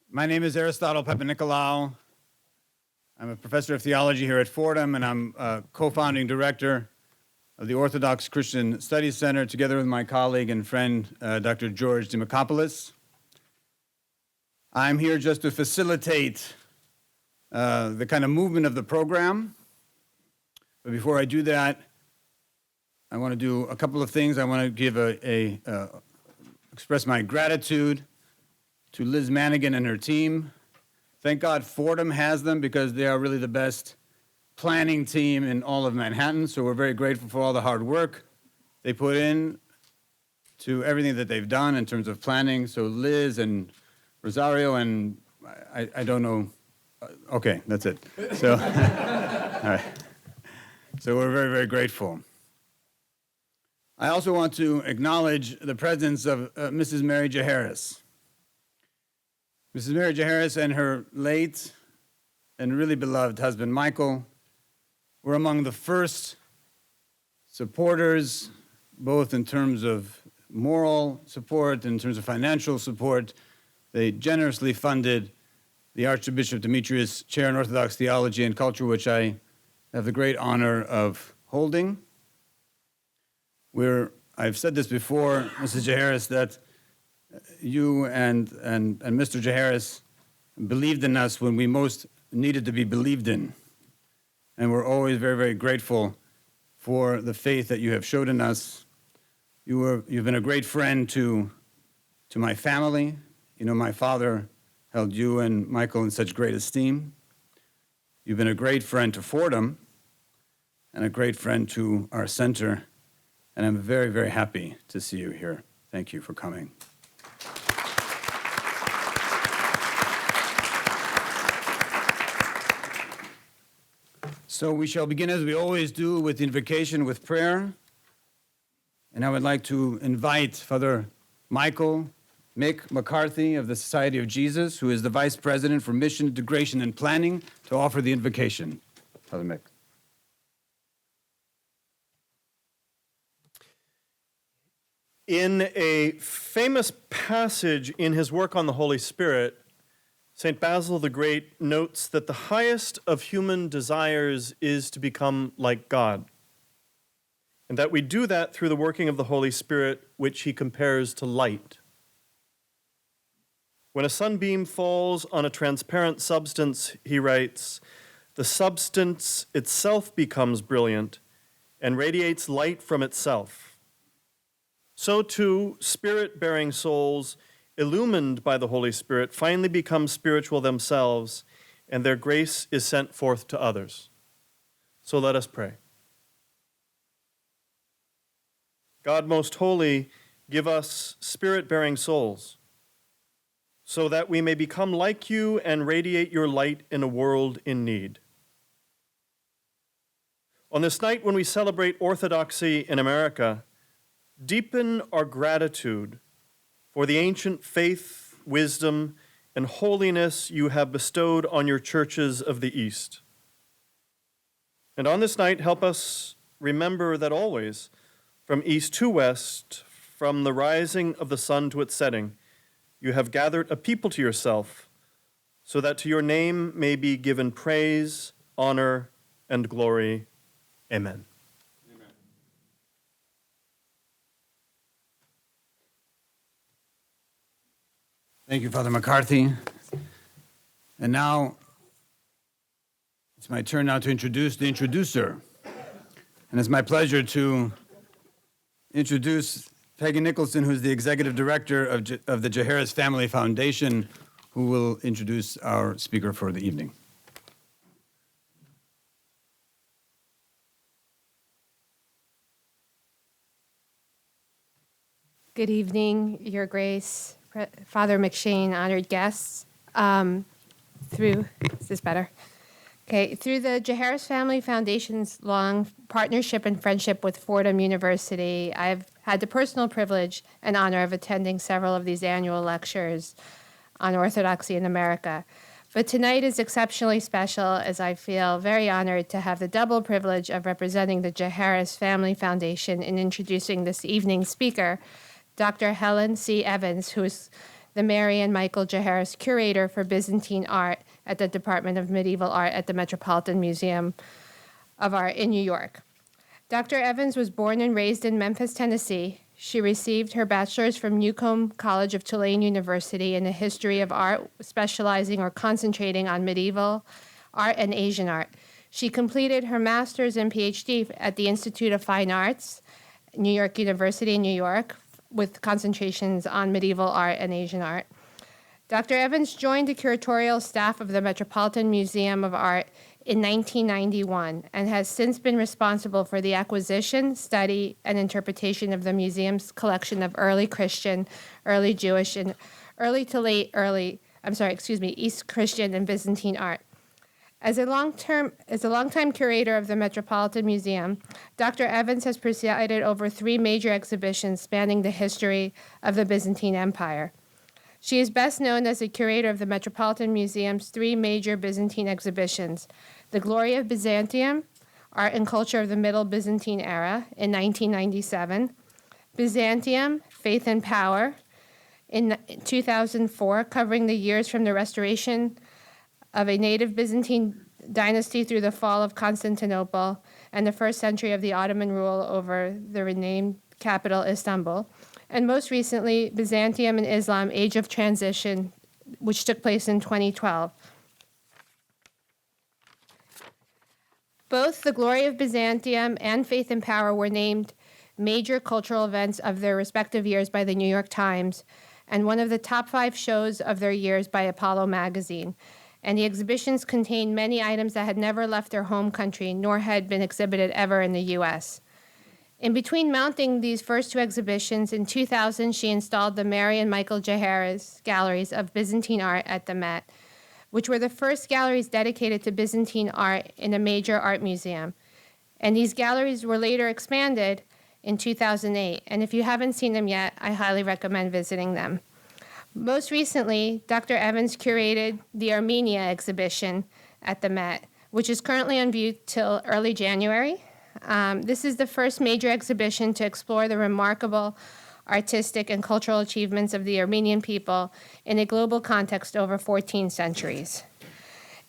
My name is Aristotle Papanikolaou. I'm a professor of theology here at Fordham, and I'm co-founding director of the Orthodox Christian Studies Center, together with my colleague and friend, Dr. George Dimakopoulos. I'm here just to facilitate the kind of movement of the program. But before I do that, I want to do a couple of things. I want to give express my gratitude to Liz Manigan and her team. Thank God Fordham has them because they are really the best planning team in all of Manhattan. So we're very grateful for all the hard work they put in to everything that they've done in terms of planning. So Liz and Rosario and I don't know. Okay, that's it. So, all right. So we're very, very grateful. I also want to acknowledge the presence of Mrs. Mary Jaharis. Mrs. Mary Jaharis and her late and really beloved husband, Michael, were among the first supporters, both in terms of moral support, in terms of financial support. They generously funded the Archbishop Demetrius Chair in Orthodox Theology and Culture, which I have the great honor of holding. I've said this before, Mrs. Jaharis, that you and Mr. Jaharis believed in us when we most needed to be believed in. And we're always very, very grateful for the faith that you have showed in us. You've been a great friend to my family. You know, my father held you and Michael in such great esteem. You've been a great friend to Fordham and a great friend to our center. And I'm very, very happy to see you here. Thank you for coming. So we shall begin, as we always do, with the invocation with prayer. And I would like to invite Father Michael Mick McCarthy of the Society of Jesus, who is the Vice President for Mission, Integration, and Planning, to offer the invocation. Father Mick. In a famous passage in his work on the Holy Spirit, St. Basil the Great notes that the highest of human desires is to become like God, and that we do that through the working of the Holy Spirit, which he compares to light. When a sunbeam falls on a transparent substance, he writes, the substance itself becomes brilliant and radiates light from itself. So too, spirit-bearing souls, illumined by the Holy Spirit, finally become spiritual themselves, and their grace is sent forth to others. So let us pray. God most holy, give us spirit-bearing souls, so that we may become like you and radiate your light in a world in need. On this night when we celebrate Orthodoxy in America, deepen our gratitude for the ancient faith, wisdom, and holiness you have bestowed on your churches of the East. And on this night, help us remember that always, from east to west, from the rising of the sun to its setting, you have gathered a people to yourself, so that to your name may be given praise, honor, and glory. Amen. Thank you, Father McCarthy. And now, it's my turn now to introduce the introducer. And it's my pleasure to introduce Peggy Nicholson, who's the Executive Director of the Jaharis Family Foundation, who will introduce our speaker for the evening. Good evening, Your Grace, Father McShane, honored guests. Is this better? Okay, through the Jaharis Family Foundation's long partnership and friendship with Fordham University, I've had the personal privilege and honor of attending several of these annual lectures on Orthodoxy in America. But tonight is exceptionally special, as I feel very honored to have the double privilege of representing the Jaharis Family Foundation in introducing this evening's speaker, Dr. Helen C. Evans, who is the Mary and Michael Jaharis Curator for Byzantine Art at the Department of Medieval Art at the Metropolitan Museum of Art in New York. Dr. Evans was born and raised in Memphis, Tennessee. She received her bachelor's from Newcomb College of Tulane University in the history of art, specializing or concentrating on medieval art and Asian art. She completed her master's and PhD at the Institute of Fine Arts, New York University in New York, with concentrations on medieval art and Asian art. Dr. Evans joined the curatorial staff of the Metropolitan Museum of Art in 1991 and has since been responsible for the acquisition, study, and interpretation of the museum's collection of early Christian, early Jewish, and East Christian and Byzantine art. As a longtime curator of the Metropolitan Museum, Dr. Evans has presided over 3 major exhibitions spanning the history of the Byzantine Empire. She is best known as the curator of the Metropolitan Museum's 3 major Byzantine exhibitions: The Glory of Byzantium, Art and Culture of the Middle Byzantine Era in 1997, Byzantium, Faith and Power in 2004, covering the years from the restoration of a native Byzantine dynasty through the fall of Constantinople and the first century of the Ottoman rule over the renamed capital, Istanbul. And most recently, Byzantium and Islam, Age of Transition, which took place in 2012. Both The Glory of Byzantium and Faith and Power were named major cultural events of their respective years by the New York Times, and one of the top 5 shows of their years by Apollo magazine. And the exhibitions contained many items that had never left their home country, nor had been exhibited ever in the U.S. In between mounting these first 2 exhibitions, in 2000, she installed the Mary and Michael Jaharis galleries of Byzantine art at the Met, which were the first galleries dedicated to Byzantine art in a major art museum. And these galleries were later expanded in 2008. And if you haven't seen them yet, I highly recommend visiting them. Most recently, Dr. Evans curated the Armenia exhibition at the Met, which is currently on view till early January. This is the first major exhibition to explore the remarkable artistic and cultural achievements of the Armenian people in a global context over 14 centuries.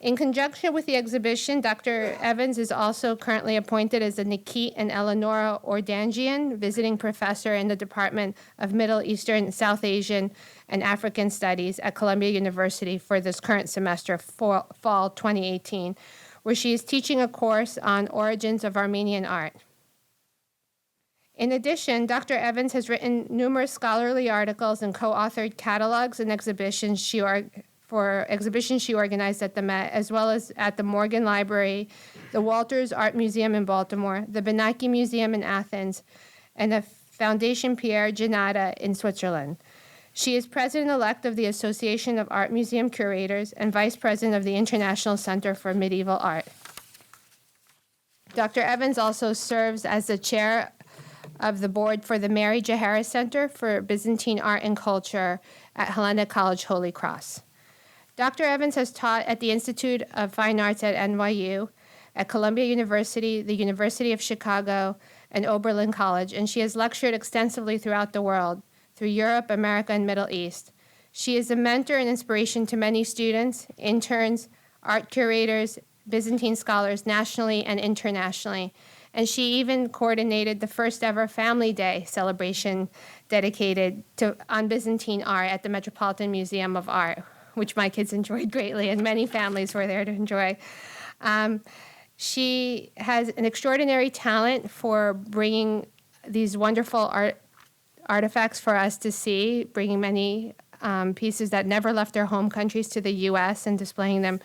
In conjunction with the exhibition, Dr. Evans is also currently appointed as the Nikit and Eleonora Ordangian Visiting Professor in the Department of Middle Eastern, South Asian, and African Studies at Columbia University for this current semester, fall 2018, where she is teaching a course on origins of Armenian art. In addition, Dr. Evans has written numerous scholarly articles and co-authored catalogs and exhibitions she organized at the Met, as well as at the Morgan Library, the Walters Art Museum in Baltimore, the Benaki Museum in Athens, and the Foundation Pierre Giannata in Switzerland. She is president-elect of the Association of Art Museum Curators and vice president of the International Center for Medieval Art. Dr. Evans also serves as the chair of the board for the Mary Jaharis Center for Byzantine Art and Culture at Hellenic College Holy Cross. Dr. Evans has taught at the Institute of Fine Arts at NYU, at Columbia University, the University of Chicago, and Oberlin College, and she has lectured extensively throughout the world, through Europe, America, and Middle East. She is a mentor and inspiration to many students, interns, art curators, Byzantine scholars nationally and internationally, and she even coordinated the first ever Family Day celebration dedicated on Byzantine art at the Metropolitan Museum of Art, which my kids enjoyed greatly, and many families were there to enjoy. She has an extraordinary talent for bringing these wonderful artifacts for us to see, bringing many pieces that never left their home countries to the U.S. and displaying them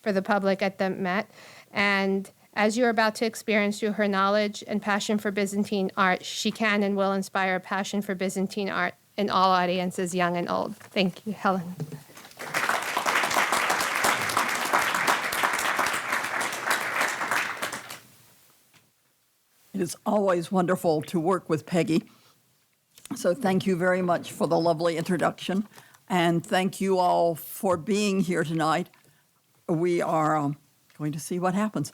for the public at the Met. And as you're about to experience through her knowledge and passion for Byzantine art, she can and will inspire a passion for Byzantine art in all audiences, young and old. Thank you, Helen. It is always wonderful to work with Peggy. So thank you very much for the lovely introduction. And thank you all for being here tonight. We are going to see what happens.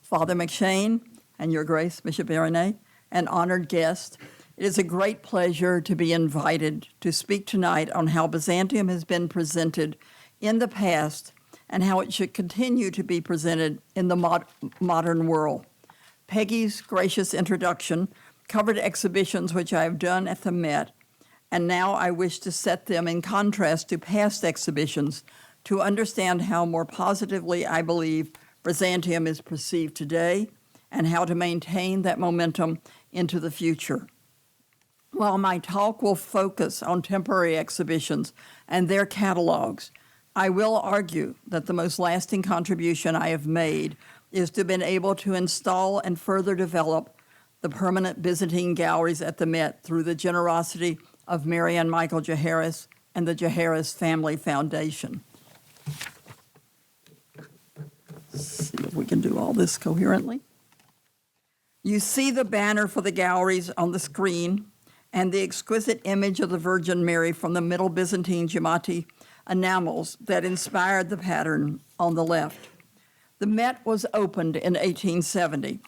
Father McShane and Your Grace, Bishop Irin, an honored guest. It is a great pleasure to be invited to speak tonight on how Byzantium has been presented in the past and how it should continue to be presented in the modern world. Peggy's gracious introduction covered exhibitions which I have done at the Met, and now I wish to set them in contrast to past exhibitions to understand how more positively I believe Byzantium is perceived today and how to maintain that momentum into the future. While my talk will focus on temporary exhibitions and their catalogs, I will argue that the most lasting contribution I have made is to have been able to install and further develop the permanent Byzantine galleries at the Met through the generosity of Mary and Michael Jaharis and the Jaharis Family Foundation. Let's see if we can do all this coherently. You see the banner for the galleries on the screen and the exquisite image of the Virgin Mary from the Middle Byzantine Giamatti enamels that inspired the pattern on the left. The Met was opened in 1870.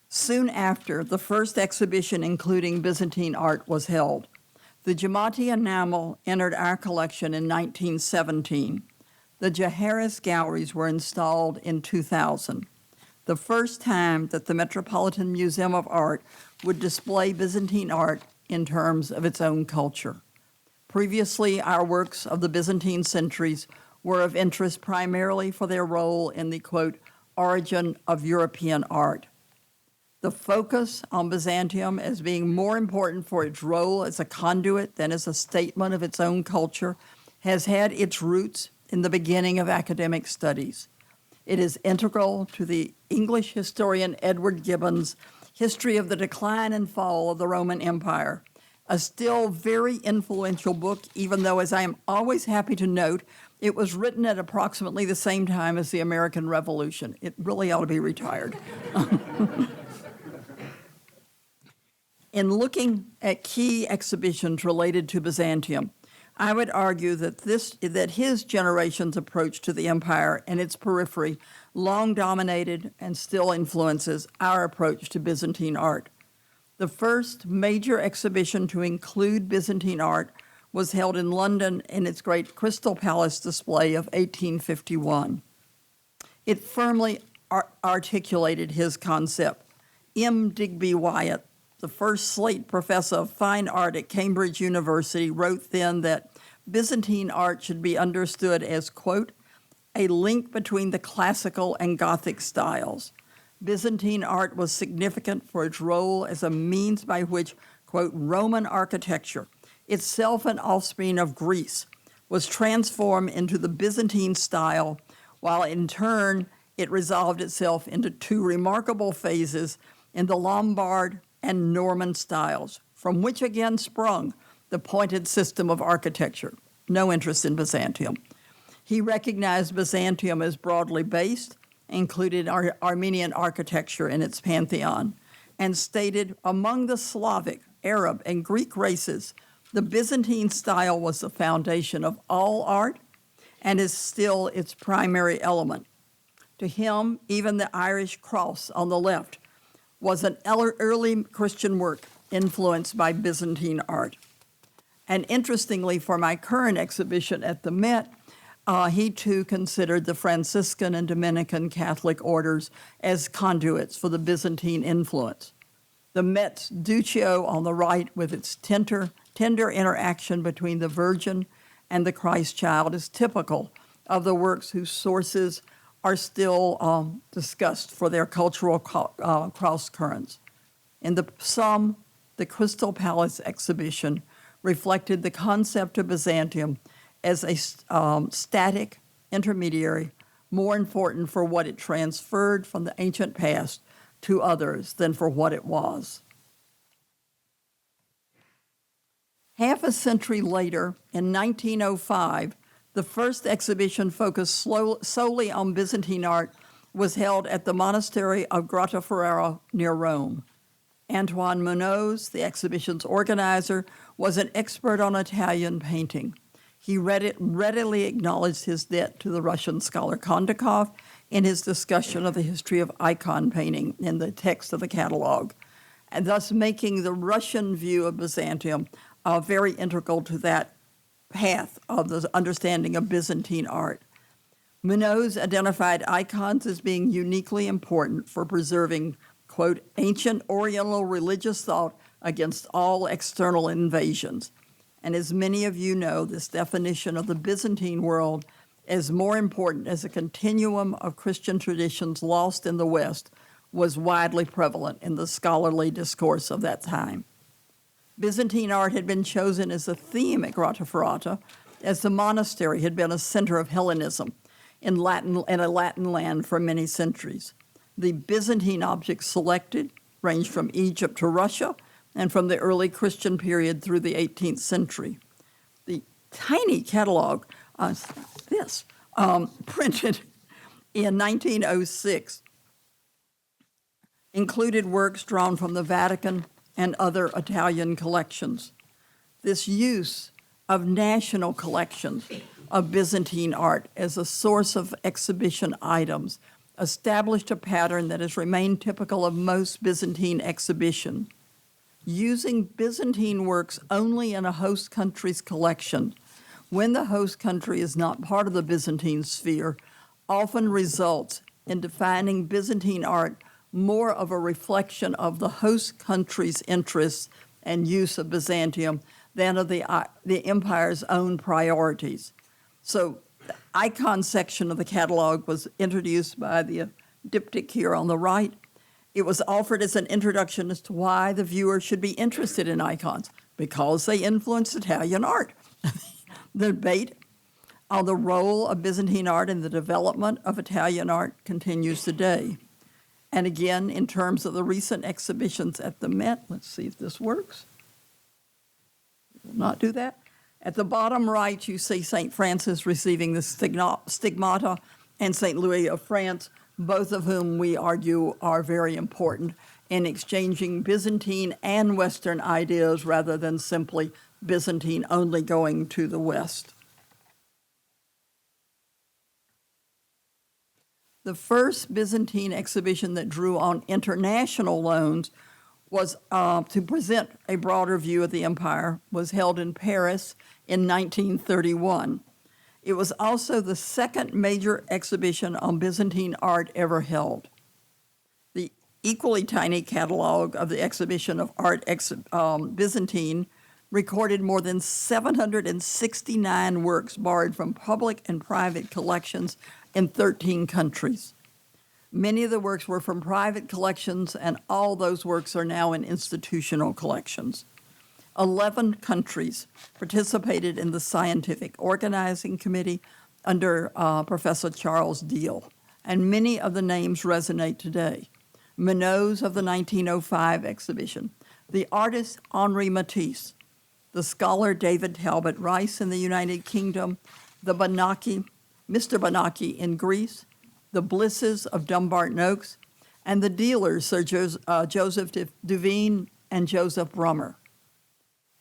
Soon after, the first exhibition including Byzantine art was held. The Giamatti enamel entered our collection in 1917. The Jaharis galleries were installed in 2000, the first time that the Metropolitan Museum of Art would display Byzantine art in terms of its own culture. Previously, our works of the Byzantine centuries were of interest primarily for their role in the, quote, origin of European art. The focus on Byzantium as being more important for its role as a conduit than as a statement of its own culture has had its roots in the beginning of academic studies. It is integral to the English historian Edward Gibbon's History of the Decline and Fall of the Roman Empire, a still very influential book, even though, as I am always happy to note, it was written at approximately the same time as the American Revolution. It really ought to be retired. In looking at key exhibitions related to Byzantium, I would argue that his generation's approach to the empire and its periphery long dominated and still influences our approach to Byzantine art. The first major exhibition to include Byzantine art was held in London in its great Crystal Palace display of 1851. It firmly articulated his concept. M. Digby Wyatt, the first Slate professor of fine art at Cambridge University, wrote then that Byzantine art should be understood as, quote, a link between the classical and Gothic styles. Byzantine art was significant for its role as a means by which, quote, Roman architecture, itself an offspring of Greece, was transformed into the Byzantine style, while in turn it resolved itself into two remarkable phases in the Lombard and Norman styles, from which again sprung the pointed system of architecture. No interest in Byzantium. He recognized Byzantium as broadly based, included Armenian architecture in its pantheon, and stated among the Slavic, Arab, and Greek races, the Byzantine style was the foundation of all art and is still its primary element. To him, even the Irish cross on the left was an early Christian work influenced by Byzantine art. And interestingly, for my current exhibition at the Met, he too considered the Franciscan and Dominican Catholic orders as conduits for the Byzantine influence. The Met's Duccio on the right, with its tender interaction between the Virgin and the Christ child, is typical of the works whose sources are still discussed for their cultural cross currents. In the sum, the Crystal Palace exhibition reflected the concept of Byzantium as a static intermediary, more important for what it transferred from the ancient past to others than for what it was. Half a century later, in 1905, the first exhibition focused solely on Byzantine art was held at the monastery of Grottaferrara near Rome. Antoine Munoz, the exhibition's organizer, was an expert on Italian painting. He readily acknowledged his debt to the Russian scholar Kondakov in his discussion of the history of icon painting in the text of the catalog. and thus making the Russian view of Byzantium very integral to that path of the understanding of Byzantine art. Minoz identified icons as being uniquely important for preserving, quote, ancient Oriental religious thought against all external invasions. And as many of you know, this definition of the Byzantine world as more important as a continuum of Christian traditions lost in the West was widely prevalent in the scholarly discourse of that time. Byzantine art had been chosen as a theme at Grotta Ferrata, as the monastery had been a center of Hellenism in a Latin land for many centuries. The Byzantine objects selected ranged from Egypt to Russia and from the early Christian period through the 18th century. The tiny catalog, printed in 1906, included works drawn from the Vatican and other Italian collections. This use of national collections of Byzantine art as a source of exhibition items established a pattern that has remained typical of most Byzantine exhibition. Using Byzantine works only in a host country's collection, when the host country is not part of the Byzantine sphere, often results in defining Byzantine art more of a reflection of the host country's interests and use of Byzantium than of the empire's own priorities. So the icon section of the catalog was introduced by the diptych here on the right. It was offered as an introduction as to why the viewer should be interested in icons, because they influenced Italian art. The debate on the role of Byzantine art in the development of Italian art continues today. And again, in terms of the recent exhibitions at the Met, let's see if this works. It will not do that. At the bottom right, you see St. Francis receiving the stigmata and St. Louis of France, both of whom we argue are very important in exchanging Byzantine and Western ideas rather than simply Byzantine only going to the West. The first Byzantine exhibition that drew on international loans was to present a broader view of the empire, was held in Paris in 1931. It was also the second major exhibition on Byzantine art ever held. The equally tiny catalog of the exhibition of art Byzantine recorded more than 769 works borrowed from public and private collections in 13 countries. Many of the works were from private collections, and all those works are now in institutional collections. 11 countries participated in the scientific organizing committee under Professor Charles Deal, and many of the names resonate today. Minoz of the 1905 exhibition, the artist Henri Matisse, the scholar David Talbot Rice in the United Kingdom, the Mr. Banaki in Greece, the Blisses of Dumbarton Oaks, and the dealers Sir Joseph Duveen and Joseph Brummer.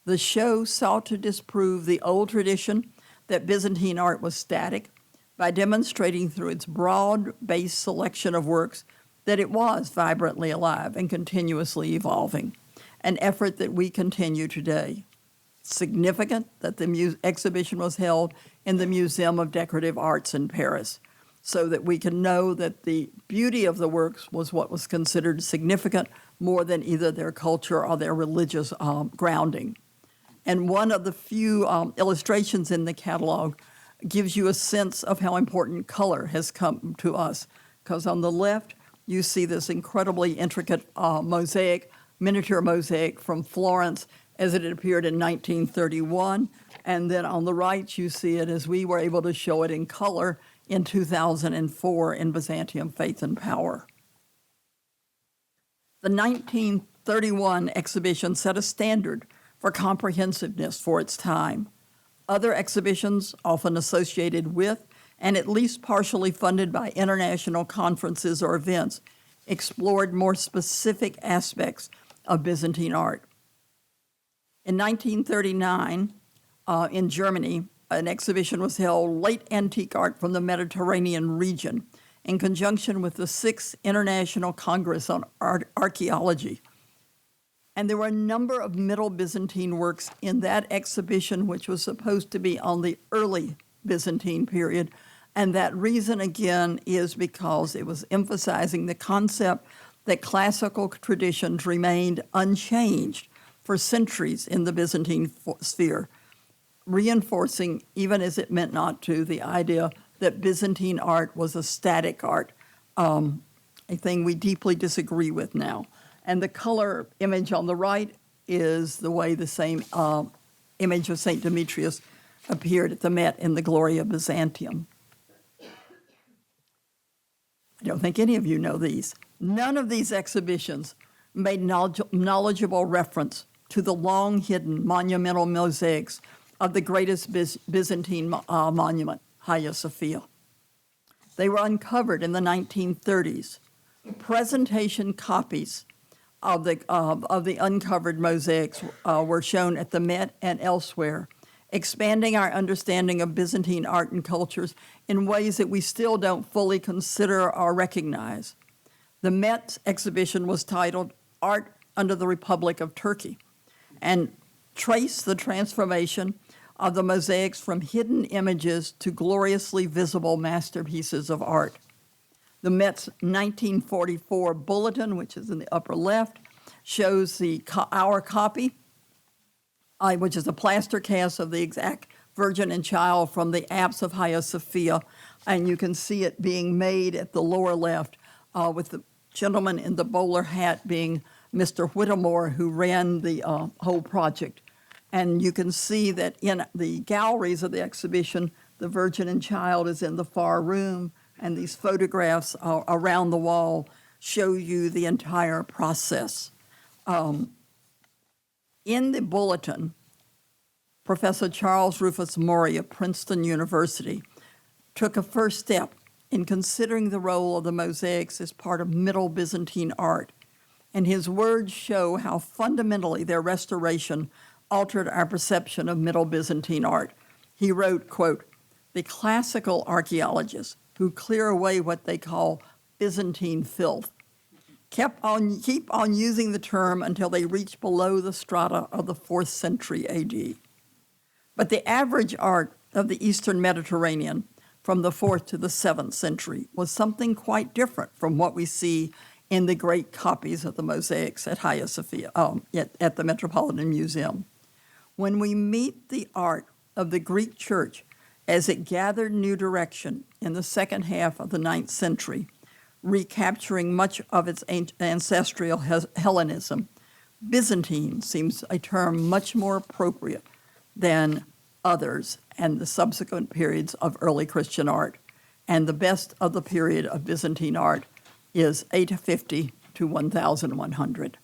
The show sought to disprove the old tradition that Byzantine art was static by demonstrating through its broad-based selection of works that it was vibrantly alive and continuously evolving, an effort that we continue today. It's significant that the exhibition was held in the Museum of Decorative Arts in Paris, so that we can know that the beauty of the works was what was considered significant more than either their culture or their religious grounding. And one of the few illustrations in the catalog gives you a sense of how important color has come to us, because on the left, you see this incredibly intricate miniature mosaic from Florence as it appeared in 1931. And then on the right, you see it as we were able to show it in color in 2004 in Byzantium, Faith and Power. The 1931 exhibition set a standard for comprehensiveness for its time. Other exhibitions, often associated with and at least partially funded by international conferences or events, explored more specific aspects of Byzantine art. In 1939, in Germany, an exhibition was held, Late Antique Art from the Mediterranean Region, in conjunction with the 6th International Congress on Archaeology. And there were a number of Middle Byzantine works in that exhibition, which was supposed to be on the early Byzantine period. And that reason, again, is because it was emphasizing the concept that classical traditions remained unchanged for centuries in the Byzantine sphere, reinforcing, even as it meant not to, the idea that Byzantine art was a static art, a thing we deeply disagree with now. And the color image on the right is the way the same image of St. Demetrius appeared at the Met in the Glory of Byzantium. I don't think any of you know these. None of these exhibitions made knowledgeable reference to the long-hidden monumental mosaics of the greatest Byzantine monument, Hagia Sophia. They were uncovered in the 1930s. Presentation copies of the uncovered mosaics were shown at the Met and elsewhere, expanding our understanding of Byzantine art and cultures in ways that we still don't fully consider or recognize. The Met exhibition was titled Art under the Republic of Turkey and traced the transformation of the mosaics from hidden images to gloriously visible masterpieces of art. The Met's 1944 bulletin, which is in the upper left, shows our copy, which is a plaster cast of the exact Virgin and Child from the apse of Hagia Sophia, and you can see it being made at the lower left with the gentleman in the bowler hat being Mr. Whittemore, who ran the whole project. And you can see that in the galleries of the exhibition, the Virgin and Child is in the far room, and these photographs around the wall show you the entire process. In the bulletin, Professor Charles Rufus Maury of Princeton University took a first step in considering the role of the mosaics as part of Middle Byzantine art, and his words show how fundamentally their restoration altered our perception of Middle Byzantine art. He wrote, quote, "The classical archaeologists who clear away what they call Byzantine filth keep on using the term until they reach below the strata of the 4th century AD. But the average art of the Eastern Mediterranean from the 4th to the 7th century was something quite different from what we see in the great copies of the mosaics at Hagia Sophia, at the Metropolitan Museum. When we meet the art of the Greek church as it gathered new direction in the second half of the 9th century, recapturing much of its ancestral Hellenism, Byzantine seems a term much more appropriate than others and the subsequent periods of early Christian art. And the best of the period of Byzantine art is 850 to 1100.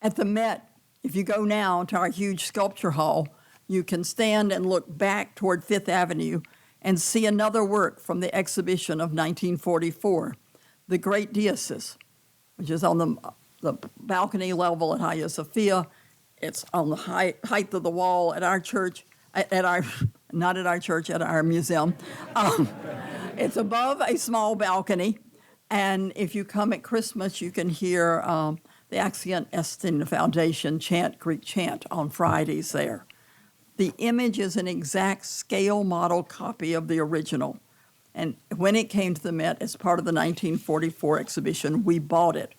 At the Met, if you go now to our huge sculpture hall, you can stand and look back toward Fifth Avenue and see another work from the exhibition of 1944, The Great Diocese, which is on the balcony level at Hagia Sophia. It's on the height of the wall at our church, not at our church, at our museum. It's above a small balcony, and if you come at Christmas, you can hear the Axion Estin Foundation chant, Greek chant, on Fridays there. The image is an exact scale model copy of the original. And when it came to the Met as part of the 1944 exhibition, we bought it.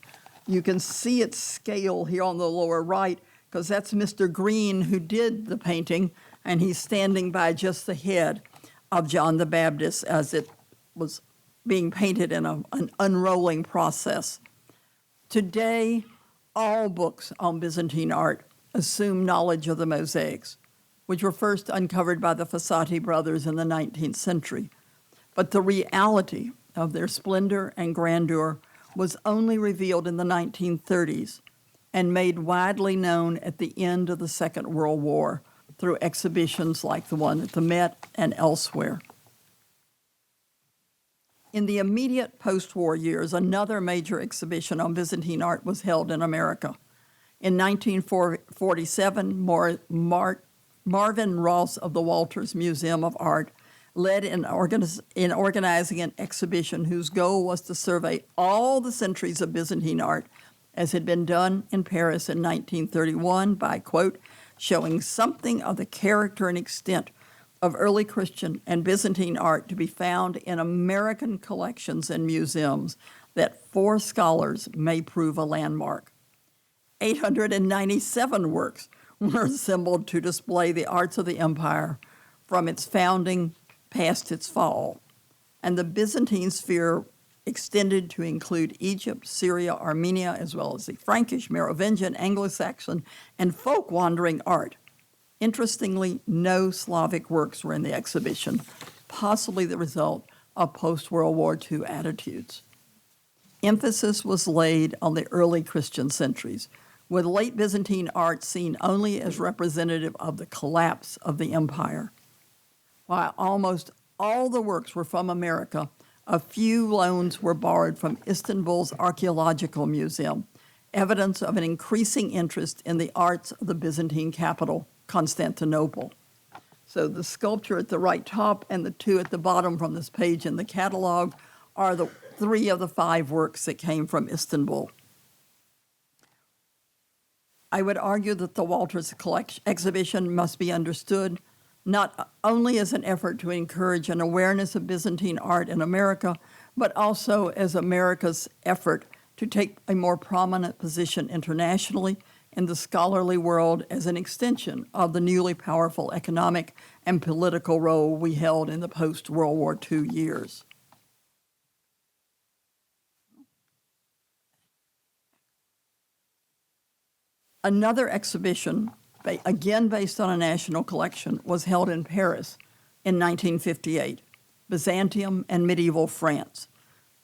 You can see its scale here on the lower right, because that's Mr. Green who did the painting, and he's standing by just the head of John the Baptist as it was being painted in an unrolling process. Today, all books on Byzantine art assume knowledge of the mosaics, which were first uncovered by the Facets brothers in the 19th century. But the reality of their splendor and grandeur was only revealed in the 1930s and made widely known at the end of the Second World War through exhibitions like the one at the Met and elsewhere. In the immediate post-war years, another major exhibition on Byzantine art was held in America. In 1947, Marvin Ross of the Walters Museum of Art led in organizing an exhibition whose goal was to survey all the centuries of Byzantine art as had been done in Paris in 1931 by, quote, showing something of the character and extent of early Christian and Byzantine art to be found in American collections and museums that for scholars may prove a landmark. 897 works were assembled to display the arts of the empire from its founding past its fall, and the Byzantine sphere extended to include Egypt, Syria, Armenia, as well as the Frankish, Merovingian, Anglo-Saxon, and folk wandering art. Interestingly, no Slavic works were in the exhibition, possibly the result of post-World War II attitudes. Emphasis was laid on the early Christian centuries, with late Byzantine art seen only as representative of the collapse of the empire. While almost all the works were from America, a few loans were borrowed from Istanbul's Archaeological Museum, evidence of an increasing interest in the arts of the Byzantine capital, Constantinople. So the sculpture at the right top and the two at the bottom from this page in the catalog are the 3 of the 5 works that came from Istanbul. I would argue that the Walters exhibition must be understood not only as an effort to encourage an awareness of Byzantine art in America, but also as America's effort to take a more prominent position internationally in the scholarly world as an extension of the newly powerful economic and political role we held in the post-World War II years. Another exhibition, again based on a national collection, was held in Paris in 1958, Byzantium and Medieval France.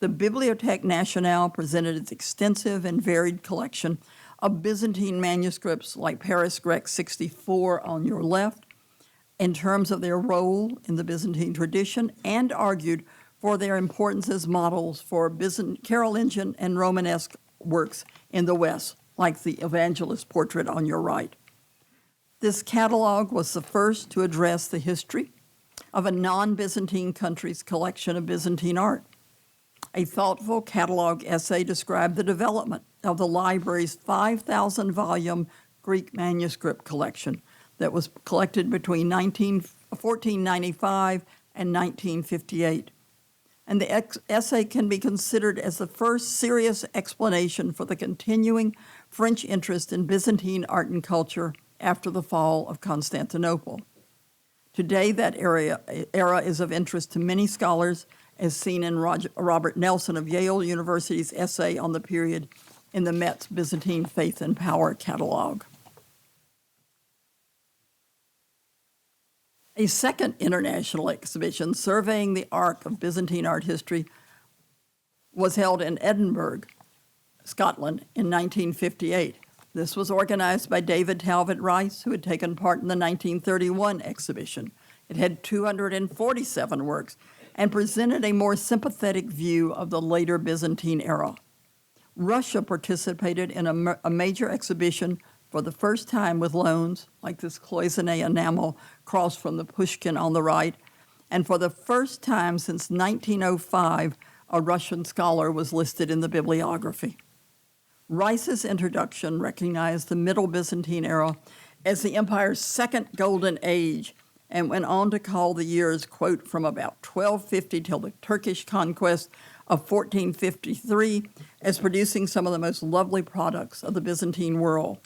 The Bibliothèque Nationale presented its extensive and varied collection of Byzantine manuscripts like Paris Grec 64 on your left, in terms of their role in the Byzantine tradition, and argued for their importance as models for Carolingian and Romanesque works in the West, like the evangelist portrait on your right. This catalog was the first to address the history of a non-Byzantine country's collection of Byzantine art. A thoughtful catalog essay described the development of the library's 5,000-volume Greek manuscript collection that was collected between 1495 and 1958. And the essay can be considered as the first serious explanation for the continuing French interest in Byzantine art and culture after the fall of Constantinople. Today, that era is of interest to many scholars, as seen in Robert Nelson of Yale University's essay on the period in the Met's Byzantine Faith and Power catalog. A second international exhibition surveying the arc of Byzantine art history was held in Edinburgh, Scotland, in 1958. This was organized by David Talbot Rice, who had taken part in the 1931 exhibition. It had 247 works and presented a more sympathetic view of the later Byzantine era. Russia participated in a major exhibition for the first time with loans, like this cloisonné enamel cross from the Pushkin on the right, and for the first time since 1905, a Russian scholar was listed in the bibliography. Rice's introduction recognized the Middle Byzantine era as the empire's second golden age and went on to call the years, quote, from about 1250 till the Turkish conquest of 1453 as producing some of the most lovely products of the Byzantine world.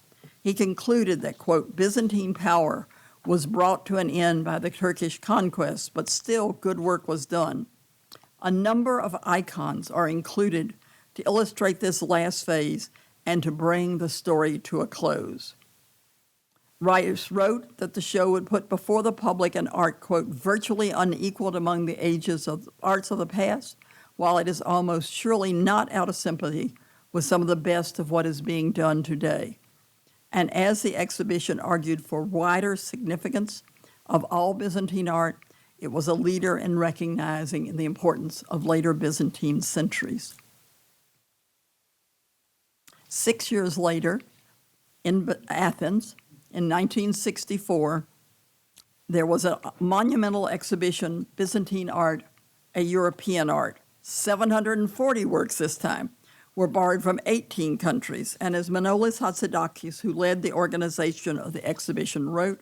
He concluded that, quote, Byzantine power was brought to an end by the Turkish conquest, but still good work was done. A number of icons are included to illustrate this last phase and to bring the story to a close. Rice wrote that the show would put before the public an art, quote, virtually unequaled among the ages of arts of the past, while it is almost surely not out of sympathy with some of the best of what is being done today. And as the exhibition argued for wider significance of all Byzantine art, it was a leader in recognizing the importance of later Byzantine centuries. 6 years later, in Athens, in 1964, there was a monumental exhibition, Byzantine art, a European art. 740 works this time were borrowed from 18 countries. And as Manolis Hatzidakis, who led the organization of the exhibition, wrote,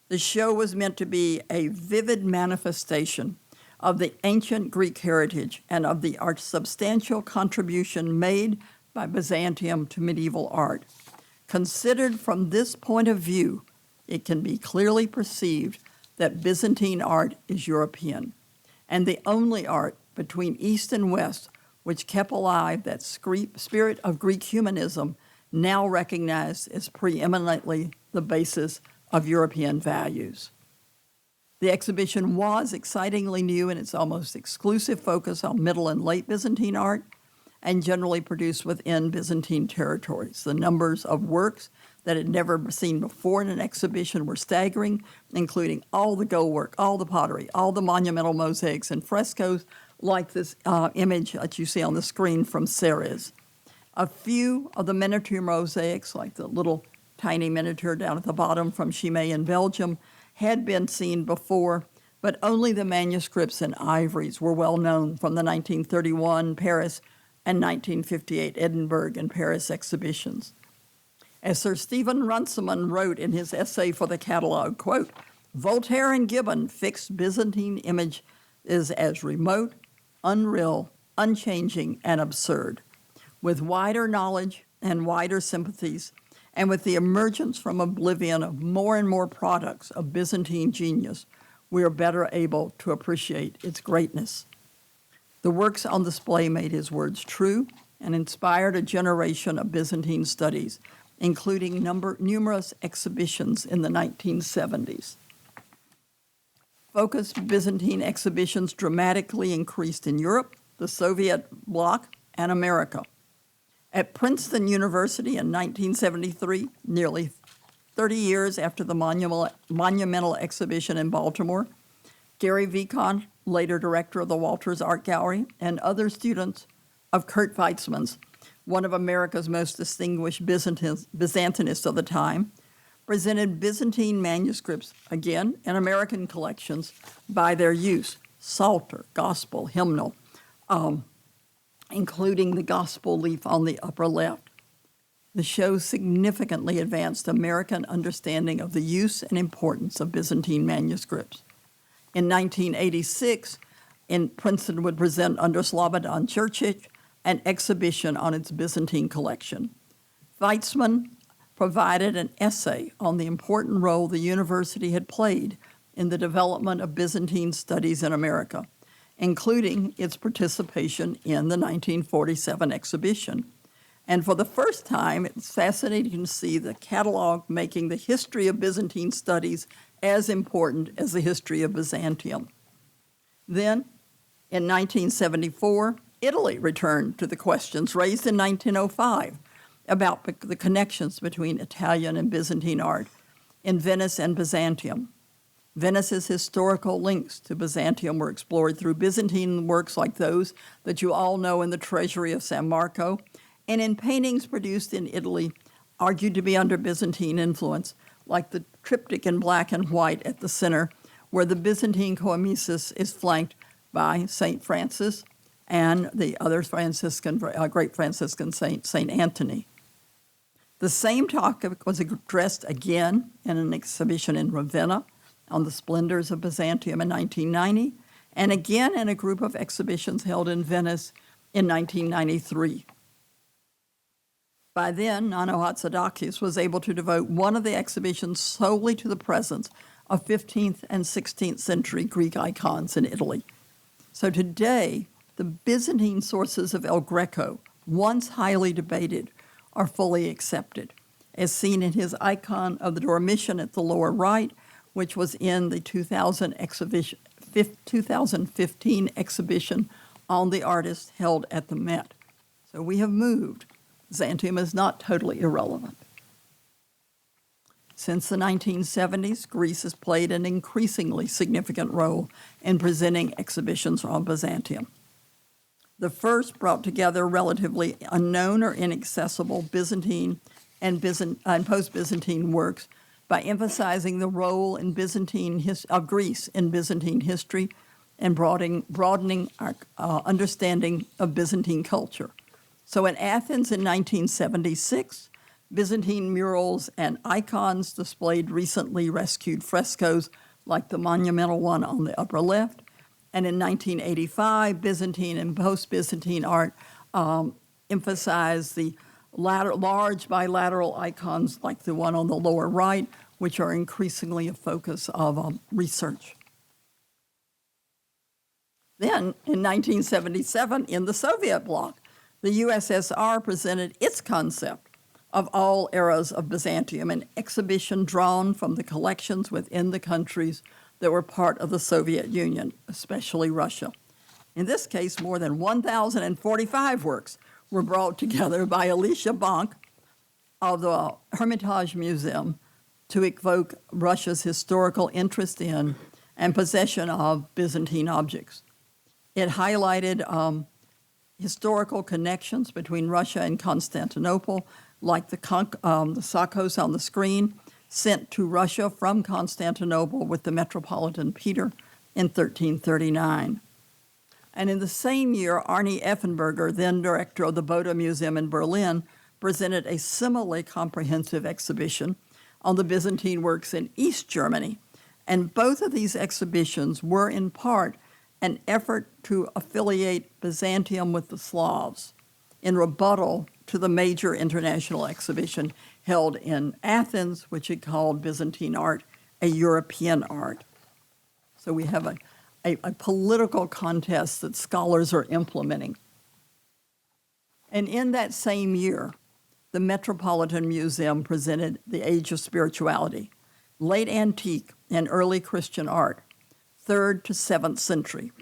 the show was meant to be a vivid manifestation of the ancient Greek heritage and of the substantial contribution made by Byzantium to medieval art. Considered from this point of view, it can be clearly perceived that Byzantine art is European, and the only art between East and West which kept alive that spirit of Greek humanism now recognized as preeminently the basis of European values. The exhibition was excitingly new in its almost exclusive focus on Middle and Late Byzantine art and generally produced within Byzantine territories. The numbers of works that had never been seen before in an exhibition were staggering, including all the goldwork, all the pottery, all the monumental mosaics and frescoes, like this image that you see on the screen from Ceres. A few of the miniature mosaics, like the little tiny miniature down at the bottom from Chimay in Belgium, had been seen before, but only the manuscripts and ivories were well known from the 1931 Paris and 1958 Edinburgh and Paris exhibitions. As Sir Stephen Runciman wrote in his essay for the catalogue, quote, Voltaire and Gibbon fixed Byzantine image is as remote, unreal, unchanging, and absurd. With wider knowledge and wider sympathies, and with the emergence from oblivion of more and more products of Byzantine genius, we are better able to appreciate its greatness. The works on display made his words true and inspired a generation of Byzantine studies, including numerous exhibitions in the 1970s. Focused Byzantine exhibitions dramatically increased in Europe, the Soviet bloc, and America. At Princeton University in 1973, nearly 30 years after the monumental exhibition in Baltimore, Gary Vicon, later director of the Walters Art Gallery, and other students of Kurt Weitzman's, one of America's most distinguished Byzantinists of the time, presented Byzantine manuscripts, again in American collections, by their use, Psalter, Gospel, Hymnal, including the Gospel leaf on the upper left. The show significantly advanced American understanding of the use and importance of Byzantine manuscripts. In 1986, Princeton would present under Slobodan Čurčić an exhibition on its Byzantine collection. Weitzman provided an essay on the important role the university had played in the development of Byzantine studies in America, including its participation in the 1947 exhibition. And for the first time, it's fascinating to see the catalog making the history of Byzantine studies as important as the history of Byzantium. Then, in 1974, Italy returned to the questions raised in 1905 about the connections between Italian and Byzantine art in Venice and Byzantium. Venice's historical links to Byzantium were explored through Byzantine works like those that you all know in the Treasury of San Marco, and in paintings produced in Italy argued to be under Byzantine influence, like the triptych in black and white at the center, where the Byzantine choemesis is flanked by St. Francis and the other great Franciscan saint, St. Anthony. The same topic was addressed again in an exhibition in Ravenna on the splendors of Byzantium in 1990, and again in a group of exhibitions held in Venice in 1993. By then, Nano Hatzidakis was able to devote one of the exhibitions solely to the presence of 15th and 16th century Greek icons in Italy. So today, the Byzantine sources of El Greco, once highly debated, are fully accepted, as seen in his icon of the Dormition at the lower right, which was in the 2015 exhibition on the artist held at the Met. So we have moved. Byzantium is not totally irrelevant. Since the 1970s, Greece has played an increasingly significant role in presenting exhibitions on Byzantium. The first brought together relatively unknown or inaccessible Byzantine and post-Byzantine works by emphasizing the role in of Greece in Byzantine history and broadening our understanding of Byzantine culture. So in Athens in 1976, Byzantine murals and icons displayed recently rescued frescoes like the monumental one on the upper left. And in 1985, Byzantine and post-Byzantine art emphasized the large bilateral icons like the one on the lower right, which are increasingly a focus of research. Then, in 1977, in the Soviet bloc, the USSR presented its concept of all eras of Byzantium, an exhibition drawn from the collections within the countries that were part of the Soviet Union, especially Russia. In this case, more than 1,045 works were brought together by Alicia Bonk of the Hermitage Museum to evoke Russia's historical interest in and possession of Byzantine objects. It highlighted historical connections between Russia and Constantinople, like the Sakos on the screen, sent to Russia from Constantinople with the Metropolitan Peter in 1339. And in the same year, Arnie Effenberger, then director of the Bode Museum in Berlin, presented a similarly comprehensive exhibition on the Byzantine works in East Germany. And both of these exhibitions were in part an effort to affiliate Byzantium with the Slavs in rebuttal to the major international exhibition held in Athens, which it called Byzantine art, a European art. So we have a political contest that scholars are implementing. And in that same year, the Metropolitan Museum presented The Age of Spirituality, late antique and early Christian art, 3rd to 7th century.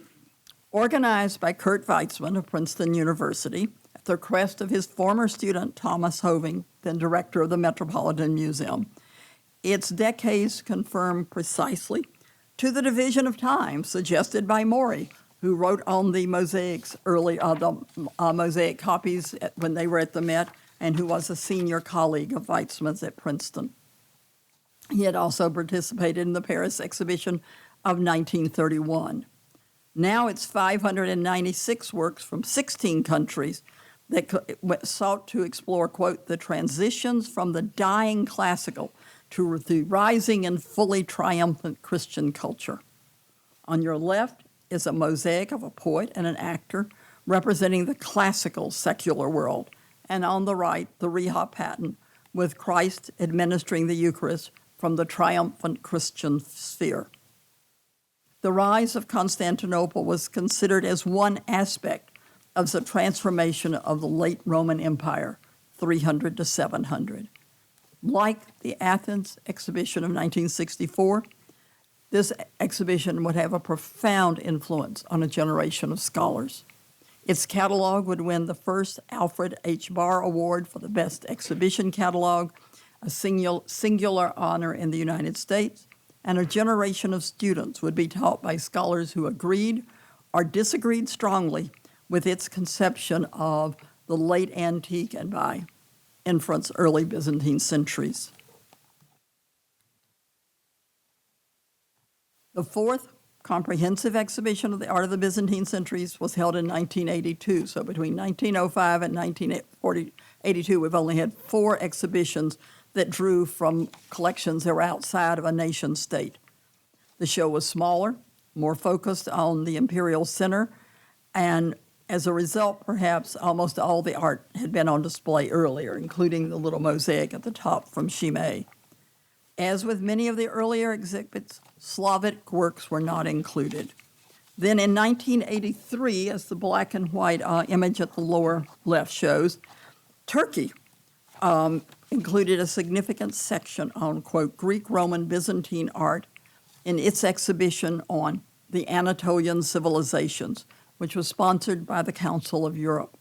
Organized by Kurt Weitzman of Princeton University, at the request of his former student, Thomas Hoving, then director of the Metropolitan Museum, its decades confirm precisely to the division of time suggested by Maury, who wrote on the mosaics mosaic copies when they were at the Met, and who was a senior colleague of Weitzman's at Princeton. He had also participated in the Paris exhibition of 1931. Now it's 596 works from 16 countries that sought to explore, quote, the transitions from the dying classical to the rising and fully triumphant Christian culture. On your left is a mosaic of a poet and an actor representing the classical secular world, and on the right, the Riha paten with Christ administering the Eucharist from the triumphant Christian sphere. The rise of Constantinople was considered as one aspect of the transformation of the late Roman Empire, 300 to 700. Like the Athens exhibition of 1964, this exhibition would have a profound influence on a generation of scholars. Its catalog would win the first Alfred H. Barr Award for the best exhibition catalog, a singular honor in the United States, and a generation of students would be taught by scholars who agreed or disagreed strongly with its conception of the late antique and, by inference, early Byzantine centuries. The fourth comprehensive exhibition of the art of the Byzantine centuries was held in 1982. So between 1905 and 1982, we've only had 4 exhibitions that drew from collections that were outside of a nation state. The show was smaller, more focused on the imperial center, and as a result, perhaps almost all the art had been on display earlier, including the little mosaic at the top from Chimay. As with many of the earlier exhibits, Slavic works were not included. Then in 1983, as the black and white image at the lower left shows, Turkey included a significant section on, quote, Greek, Roman, Byzantine art in its exhibition on the Anatolian civilizations, which was sponsored by the Council of Europe.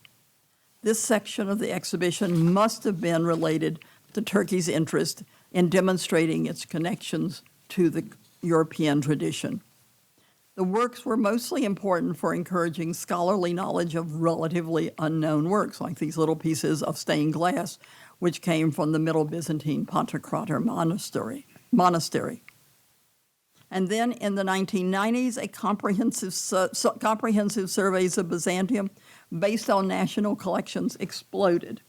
This section of the exhibition must have been related to Turkey's interest in demonstrating its connections to the European tradition. The works were mostly important for encouraging scholarly knowledge of relatively unknown works, like these little pieces of stained glass, which came from the Middle Byzantine Pantocrator monastery. monastery. And then in the 1990s, a comprehensive surveys of Byzantium based on national collections exploded.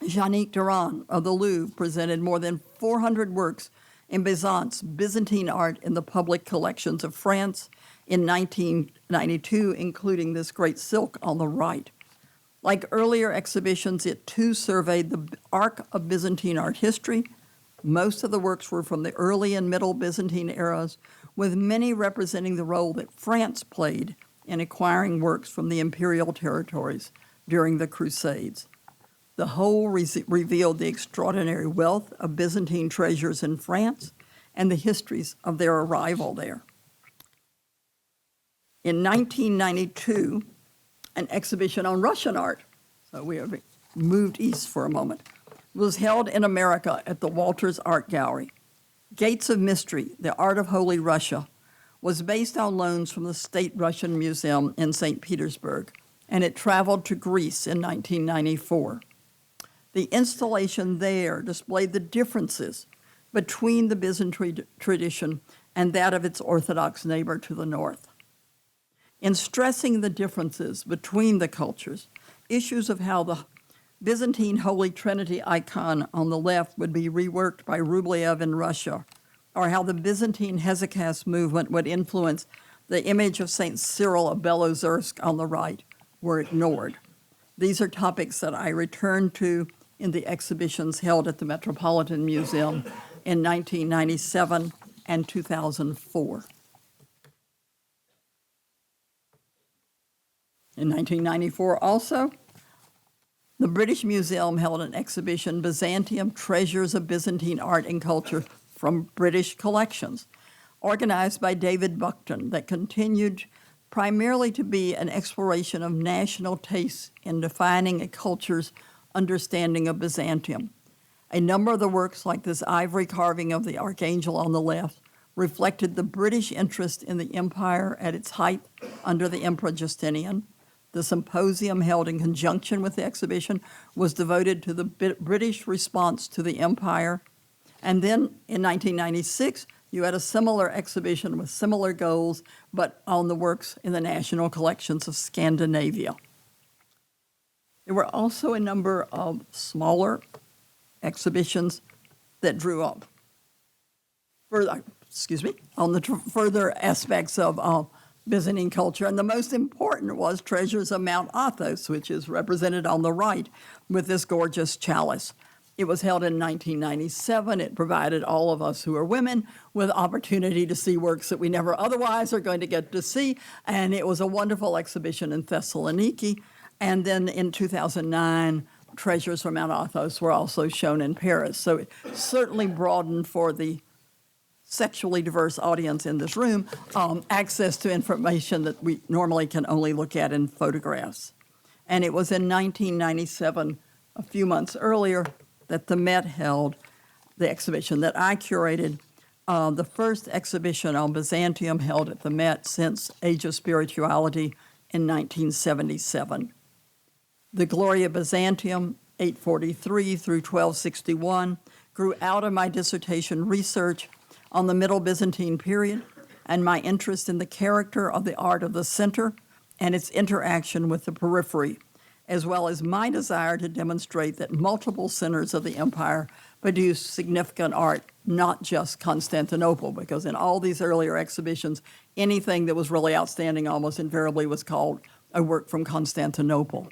Yannick Duran of the Louvre presented more than 400 works in Byzantine art in the public collections of France in 1992, including this great silk on the right. Like earlier exhibitions, it too surveyed the arc of Byzantine art history. Most of the works were from the early and middle Byzantine eras, with many representing the role that France played in acquiring works from the imperial territories during the Crusades. The whole revealed the extraordinary wealth of Byzantine treasures in France and the histories of their arrival there. In 1992, an exhibition on Russian art, so we have moved east for a moment, was held in America at the Walters Art Gallery. Gates of Mystery, the Art of Holy Russia, was based on loans from the State Russian Museum in St. Petersburg, and it traveled to Greece in 1994. The installation there displayed the differences between the Byzantine tradition and that of its Orthodox neighbor to the north. In stressing the differences between the cultures, issues of how the Byzantine Holy Trinity icon on the left would be reworked by Rublev in Russia, or how the Byzantine Hesychast movement would influence the image of St. Cyril of Belozersk on the right, were ignored. These are topics that I returned to in the exhibitions held at the Metropolitan Museum in 1997 and 2004. In 1994 also, the British Museum held an exhibition, Byzantium Treasures of Byzantine Art and Culture from British Collections, organized by David Buckton, that continued primarily to be an exploration of national tastes in defining a culture's understanding of Byzantium. A number of the works, like this ivory carving of the Archangel on the left, reflected the British interest in the empire at its height under the Emperor Justinian. The symposium held in conjunction with the exhibition was devoted to the British response to the empire. And then in 1996, you had a similar exhibition with similar goals, but on the works in the national collections of Scandinavia. There were also a number of smaller exhibitions that drew up on the further aspects of Byzantine culture, and the most important was Treasures of Mount Athos, which is represented on the right with this gorgeous chalice. It was held in 1997. It provided all of us who are women with opportunity to see works that we never otherwise are going to get to see, and it was a wonderful exhibition in Thessaloniki. And then in 2009, Treasures from Mount Athos were also shown in Paris. So it certainly broadened for the sexually diverse audience in this room access to information that we normally can only look at in photographs. And it was in 1997, a few months earlier, that the Met held the exhibition that I curated, the first exhibition on Byzantium held at the Met since Age of Spirituality in 1977. The Glory of Byzantium, 843 through 1261, grew out of my dissertation research on the Middle Byzantine period and my interest in the character of the art of the center and its interaction with the periphery, as well as my desire to demonstrate that multiple centers of the empire produced significant art, not just Constantinople, because in all these earlier exhibitions, anything that was really outstanding almost invariably was called a work from Constantinople.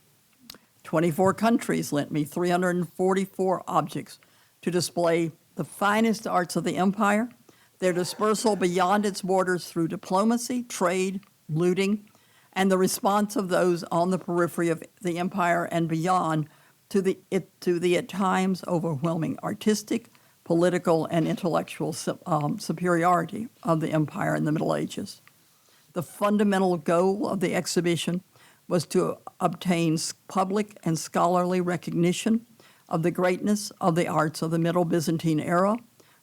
24 countries lent me 344 objects to display the finest arts of the empire, their dispersal beyond its borders through diplomacy, trade, looting, and the response of those on the periphery of the empire and beyond to the at times overwhelming artistic, political, and intellectual superiority of the empire in the Middle Ages. The fundamental goal of the exhibition was to obtain public and scholarly recognition of the greatness of the arts of the Middle Byzantine era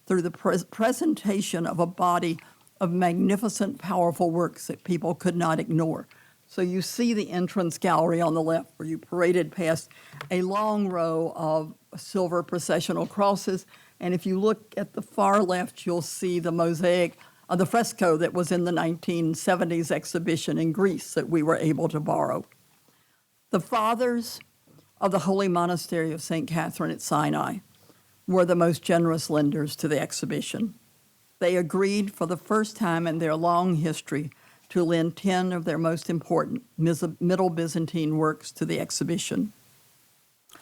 through the presentation of a body of magnificent, powerful works that people could not ignore. So you see the entrance gallery on the left where you paraded past a long row of silver processional crosses And if you look at the far left, you'll see the mosaic, the fresco that was in the 1970s exhibition in Greece that we were able to borrow. The fathers of the Holy Monastery of St. Catherine at Sinai were the most generous lenders to the exhibition. They agreed for the first time in their long history to lend 10 of their most important Middle Byzantine works to the exhibition.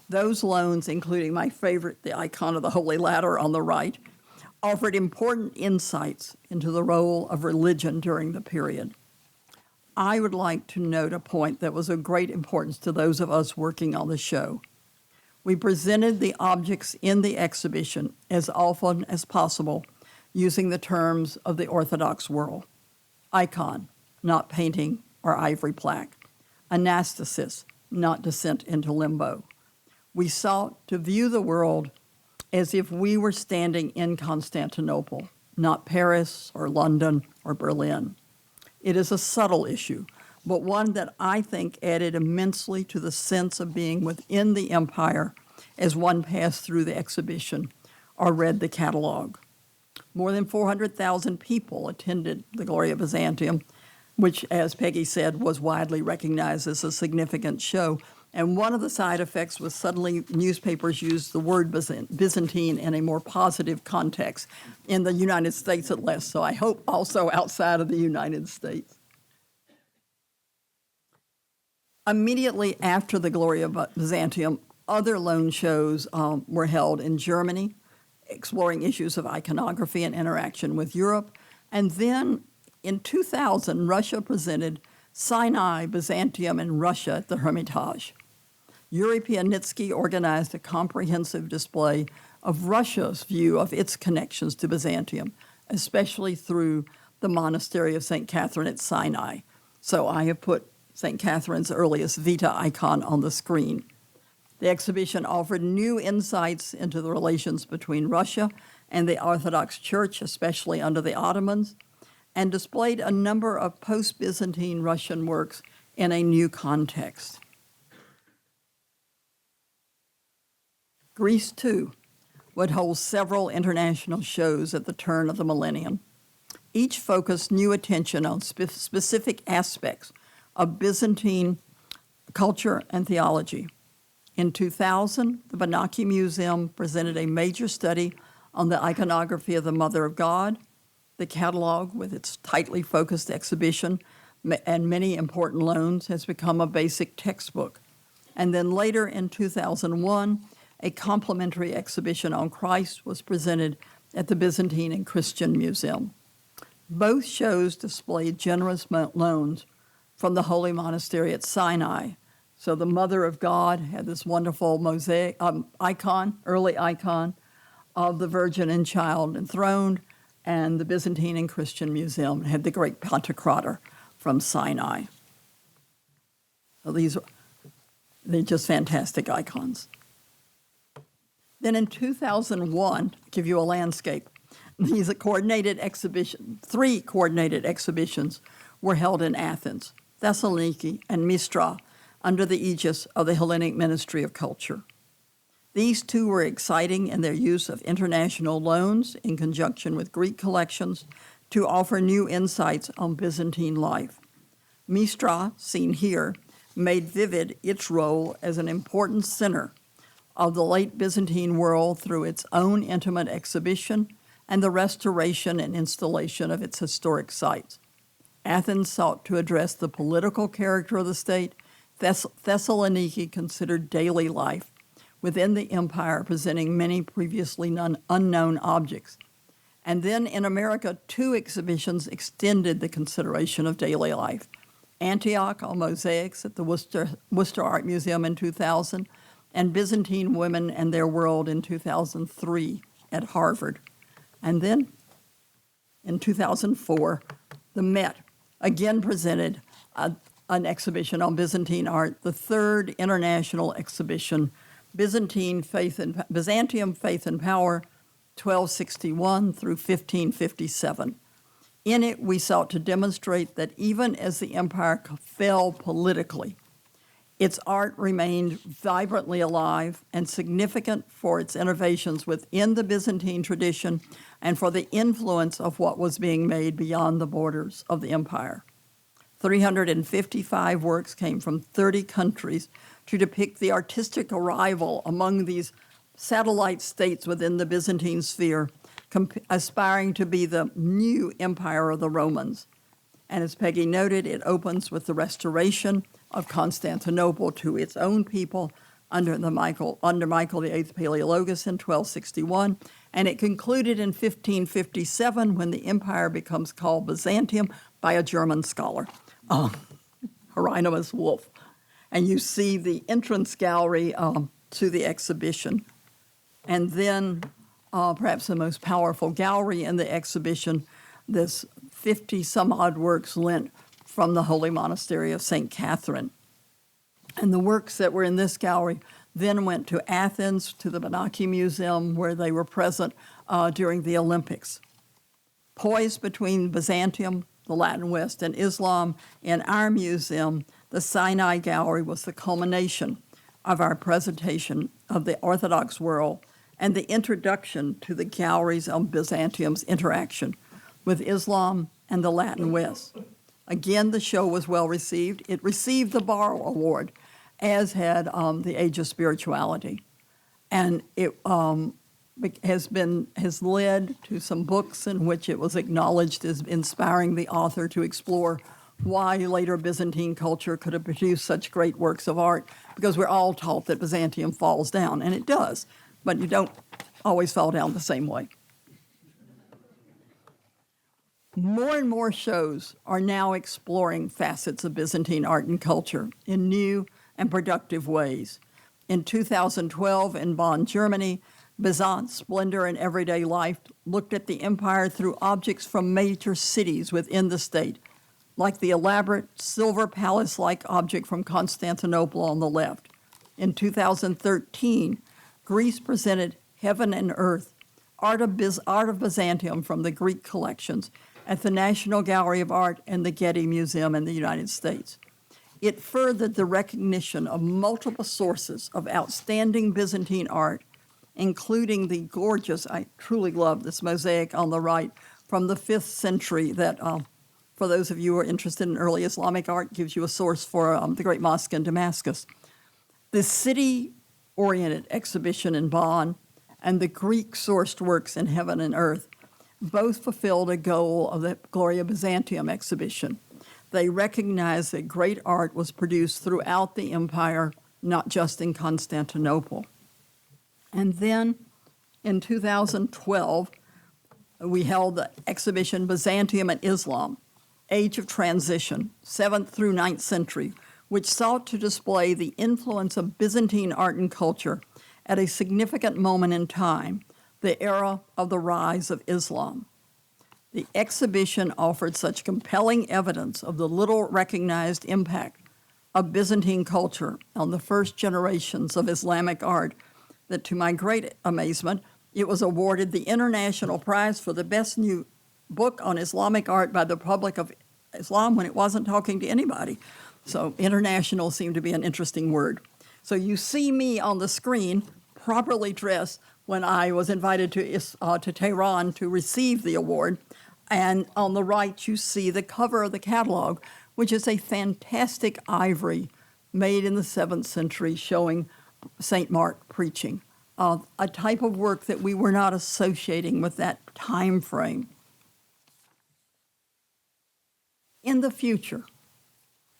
Those loans, including my favorite, the icon of the Holy Ladder on the right, offered important insights into the role of religion during the period. I would like to note a point that was of great importance to those of us working on the show. We presented the objects in the exhibition as often as possible using the terms of the Orthodox world. Icon, not painting or ivory plaque. Anastasis, not descent into limbo. We sought to view the world as if we were standing in Constantinople, not Paris or London or Berlin. It is a subtle issue, but one that I think added immensely to the sense of being within the empire as one passed through the exhibition or read the catalog. More than 400,000 people attended the Glory of Byzantium, which, as Peggy said, was widely recognized as a significant show. And one of the side effects was suddenly newspapers used the word Byzantine in a more positive context, in the United States at least, so I hope also outside of the United States. Immediately after the Glory of Byzantium, other loan shows were held in Germany, exploring issues of iconography and interaction with Europe. And then in 2000, Russia presented Sinai, Byzantium, and Russia at the Hermitage. Yuri Pianitsky organized a comprehensive display of Russia's view of its connections to Byzantium, especially through the monastery of St. Catherine at Sinai. So I have put St. Catherine's earliest Vita icon on the screen. The exhibition offered new insights into the relations between Russia and the Orthodox Church, especially under the Ottomans, and displayed a number of post-Byzantine Russian works in a new context. Greece, too, would hold several international shows at the turn of the millennium. Each focused new attention on specific aspects of Byzantine culture and theology. In 2000, the Benaki Museum presented a major study on the iconography of the Mother of God. The catalog, with its tightly focused exhibition and many important loans, has become a basic textbook. And then later in 2001, a complementary exhibition on Christ was presented at the Byzantine and Christian Museum. Both shows displayed generous loans from the Holy Monastery at Sinai. So the Mother of God had this wonderful mosaic icon, early icon of the Virgin and Child enthroned, and the Byzantine and Christian Museum had the great Pantocrator from Sinai. So they're just fantastic icons. Then in 2001, to give you a landscape, three coordinated exhibitions were held in Athens, Thessaloniki, and Mistra under the aegis of the Hellenic Ministry of Culture. These two were exciting in their use of international loans in conjunction with Greek collections to offer new insights on Byzantine life. Mistra, seen here, made vivid its role as an important center of the late Byzantine world through its own intimate exhibition and the restoration and installation of its historic sites. Athens sought to address the political character of the state. Thessaloniki considered daily life within the empire, presenting many previously unknown objects. And then in America, two exhibitions extended the consideration of daily life. Antioch on mosaics at the Worcester Art Museum in 2000, and Byzantine Women and Their World in 2003 at Harvard. And then in 2004, the Met again presented an exhibition on Byzantine art, the third international exhibition, Byzantine Byzantium Faith and Power, 1261 through 1557. In it, we sought to demonstrate that even as the empire fell politically, Its art remained vibrantly alive and significant for its innovations within the Byzantine tradition and for the influence of what was being made beyond the borders of the empire. 355 works came from 30 countries to depict the artistic arrival among these satellite states within the Byzantine sphere, aspiring to be the new empire of the Romans. And as Peggy noted, it opens with the restoration of Constantinople to its own people under Michael VIII Palaeologus in 1261, and it concluded in 1557 when the empire becomes called Byzantium by a German scholar, Hieronymus Wolff. And you see the entrance gallery to the exhibition. And then perhaps the most powerful gallery in the exhibition, this 50-some-odd works lent from the Holy Monastery of St. Catherine. And the works that were in this gallery then went to Athens, to the Benaki Museum, where they were present during the Olympics. Poised between Byzantium, the Latin West, and Islam, in our museum, the Sinai Gallery was the culmination of our presentation of the Orthodox world and the introduction to the galleries of Byzantium's interaction with Islam and the Latin West. Again, the show was well received. It received the Barrow Award, as had the Age of Spirituality. And it has led to some books in which it was acknowledged as inspiring the author to explore why later Byzantine culture could have produced such great works of art, because we're all taught that Byzantium falls down, and it does, but you don't always fall down the same way. More and more shows are now exploring facets of Byzantine art and culture in new and productive ways. In 2012 in Bonn, Germany, Bazan, Splendor and Everyday Life looked at the empire through objects from major cities within the state, like the elaborate silver palace-like object from Constantinople on the left. In 2013, Greece presented Heaven and Earth, art of Byzantium from the Greek collections at the National Gallery of Art and the Getty Museum in the United States. It furthered the recognition of multiple sources of outstanding Byzantine art, including the gorgeous, I truly love this mosaic on the right from the 5th century that, for those of you who are interested in early Islamic art, gives you a source for the Great Mosque in Damascus. The city-oriented exhibition in Bonn and the Greek-sourced works in Heaven and Earth both fulfilled a goal of the Gloria Byzantium exhibition. They recognized that great art was produced throughout the empire, not just in Constantinople. And then in 2012, we held the exhibition Byzantium and Islam, Age of Transition, 7th through 9th century, which sought to display the influence of Byzantine art and culture at a significant moment in time, the era of the rise of Islam. The exhibition offered such compelling evidence of the little recognized impact of Byzantine culture on the first generations of Islamic art that, to my great amazement, it was awarded the International Prize for the Best New Book on Islamic Art by the Republic of Islam when it wasn't talking to anybody. So international seemed to be an interesting word. So you see me on the screen properly dressed when I was invited to Tehran to receive the award. And on the right, you see the cover of the catalog, which is a fantastic ivory made in the 7th century showing St. Mark preaching, a type of work that we were not associating with that time frame. In the future,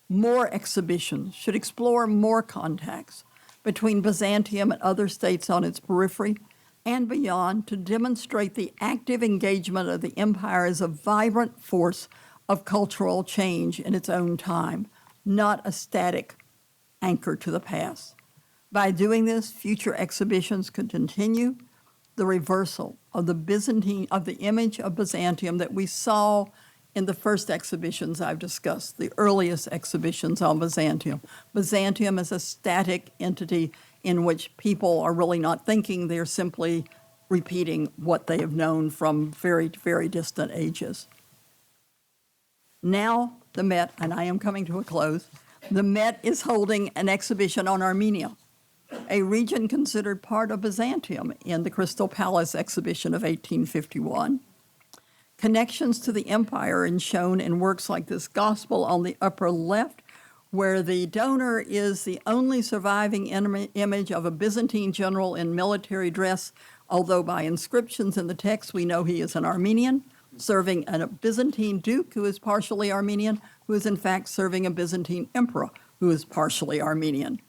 more exhibitions should explore more contacts between Byzantium and other states on its periphery and beyond to demonstrate the active engagement of the empire as a vibrant force of cultural change in its own time, not a static anchor to the past. By doing this, future exhibitions could continue the reversal of the image of Byzantium that we saw in the first exhibitions I've discussed, the earliest exhibitions on Byzantium. Byzantium is a static entity in which people are really not thinking, they're simply repeating what they have known from very, very distant ages. Now, the Met, and I am coming to a close, The Met is holding an exhibition on Armenia, a region considered part of Byzantium in the Crystal Palace exhibition of 1851. Connections to the empire are shown in works like this Gospel on the upper left, where the donor is the only surviving image of a Byzantine general in military dress, although by inscriptions in the text we know he is an Armenian, serving a Byzantine duke who is partially Armenian, who is in fact serving a Byzantine emperor who is partially Armenian.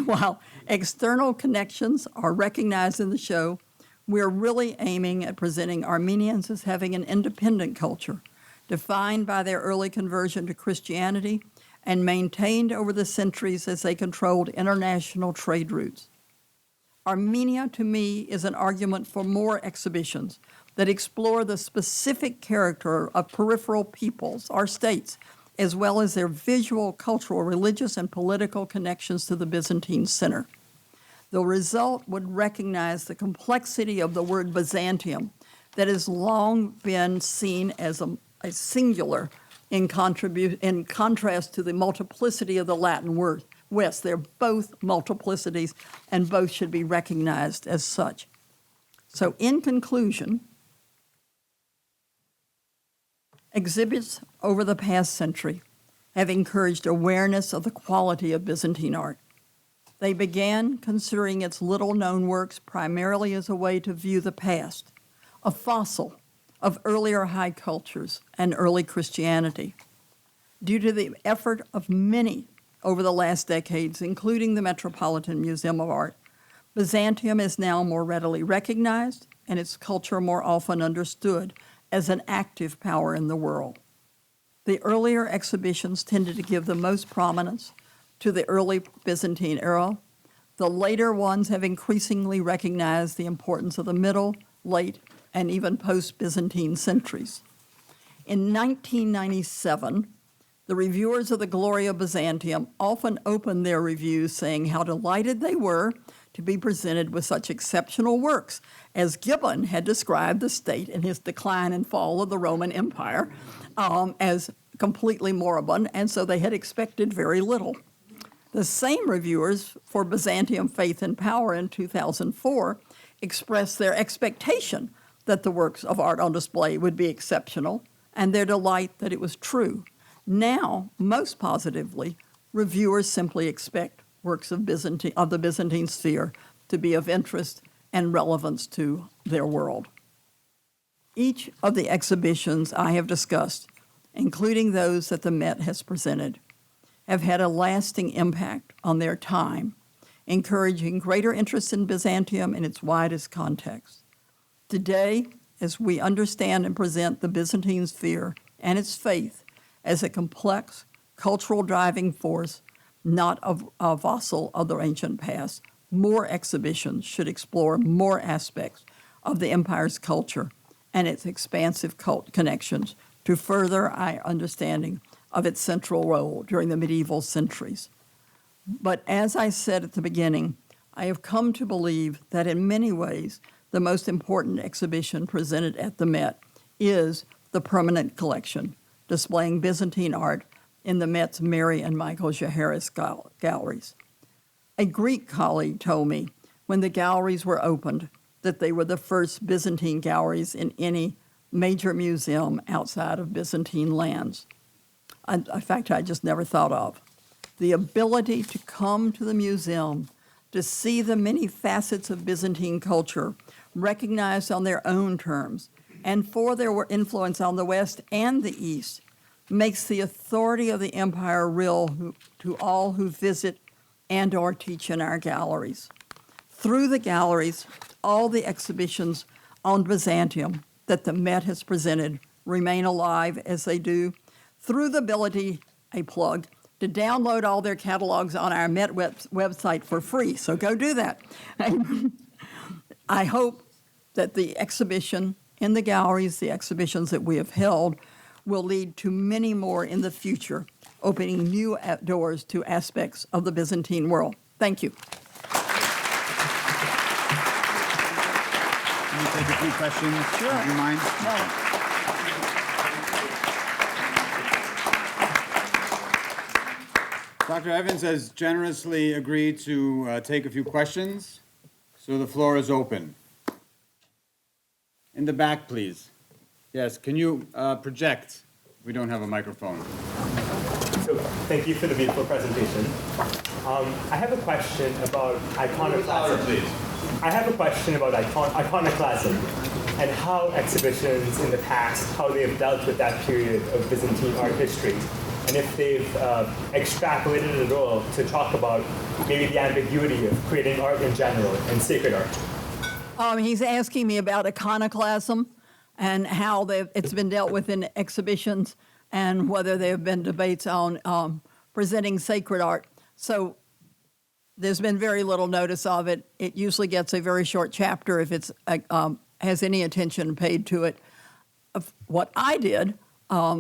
While external connections are recognized in the show, we're really aiming at presenting Armenians as having an independent culture, defined by their early conversion to Christianity and maintained over the centuries as they controlled international trade routes. Armenia, to me, is an argument for more exhibitions that explore the specific character of peripheral peoples or states, as well as their visual, cultural, religious, and political connections to the Byzantine center. The result would recognize the complexity of the word Byzantium that has long been seen as a singular in contrast to the multiplicity of the Latin word West. They're both multiplicities, and both should be recognized as such. So in conclusion, exhibits over the past century have encouraged awareness of the quality of Byzantine art. They began considering its little-known works primarily as a way to view the past, a fossil of earlier high cultures and early Christianity. Due to the effort of many over the last decades, including the Metropolitan Museum of Art, Byzantium is now more readily recognized and its culture more often understood as an active power in the world. The earlier exhibitions tended to give the most prominence to the early Byzantine era. The later ones have increasingly recognized the importance of the middle, late, and even post-Byzantine centuries. In 1997, the reviewers of the Glory of Byzantium often opened their reviews saying how delighted they were to be presented with such exceptional works, as Gibbon had described the state in his Decline and Fall of the Roman Empire as completely moribund, and so they had expected very little. The same reviewers for Byzantium Faith and Power in 2004 expressed their expectation that the works of art on display would be exceptional, and their delight that it was true. Now, most positively, reviewers simply expect works of the Byzantine sphere to be of interest and relevance to their world. Each of the exhibitions I have discussed, including those that the Met has presented, have had a lasting impact on their time, encouraging greater interest in Byzantium in its widest context. Today, as we understand and present the Byzantine sphere and its faith as a complex cultural driving force, not a fossil of the ancient past, more exhibitions should explore more aspects of the empire's culture and its expansive cult connections to further our understanding of its central role during the medieval centuries. But as I said at the beginning, I have come to believe that in many ways, the most important exhibition presented at the Met is the permanent collection, displaying Byzantine art in the Met's Mary and Michael Jaharis galleries. A Greek colleague told me when the galleries were opened that they were the first Byzantine galleries in any major museum outside of Byzantine lands. A fact I just never thought of. The ability to come to the museum to see the many facets of Byzantine culture recognized on their own terms and for their influence on the West and the East makes the authority of the empire real to all who visit and or teach in our galleries. Through the galleries, all the exhibitions on Byzantium that the Met has presented remain alive as they do through the ability, a plug, to download all their catalogs on our Met website for free. So go do that. I hope that the exhibition in the galleries, the exhibitions that we have held, will lead to many more in the future, opening new doors to aspects of the Byzantine world. Thank you. Can we take a few questions? Sure. Do you mind? No. Dr. Evans has generously agreed to take a few questions, so the floor is open. In the back, please. Yes, can you project? We don't have a microphone. So thank you for the beautiful presentation. I have a question about iconoclasm. Please. I have a question about iconoclasm and how exhibitions in the past, how they have dealt with that period of Byzantine art history, and if they've extrapolated it at all to talk about maybe the ambiguity of creating art in general and sacred art. He's asking me about iconoclasm and how it's been dealt with in exhibitions and whether there have been debates on presenting sacred art. So there's been very little notice of it. It usually gets a very short chapter if it's has any attention paid to it. What I did,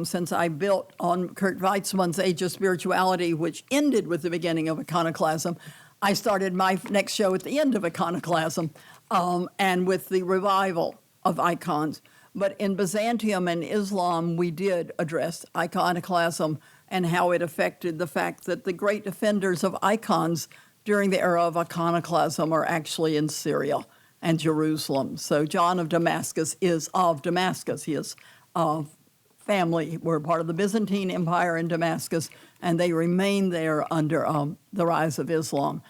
since I built on Kurt Weitzman's Age of Spirituality, which ended with the beginning of iconoclasm, I started my next show at the end of iconoclasm and with the revival of icons. But in Byzantium and Islam, we did address iconoclasm and how it affected the fact that the great defenders of icons during the era of iconoclasm are actually in Syria and Jerusalem. So John of Damascus is of Damascus. His family were part of the Byzantine Empire in Damascus, and they remained there under the rise of Islam.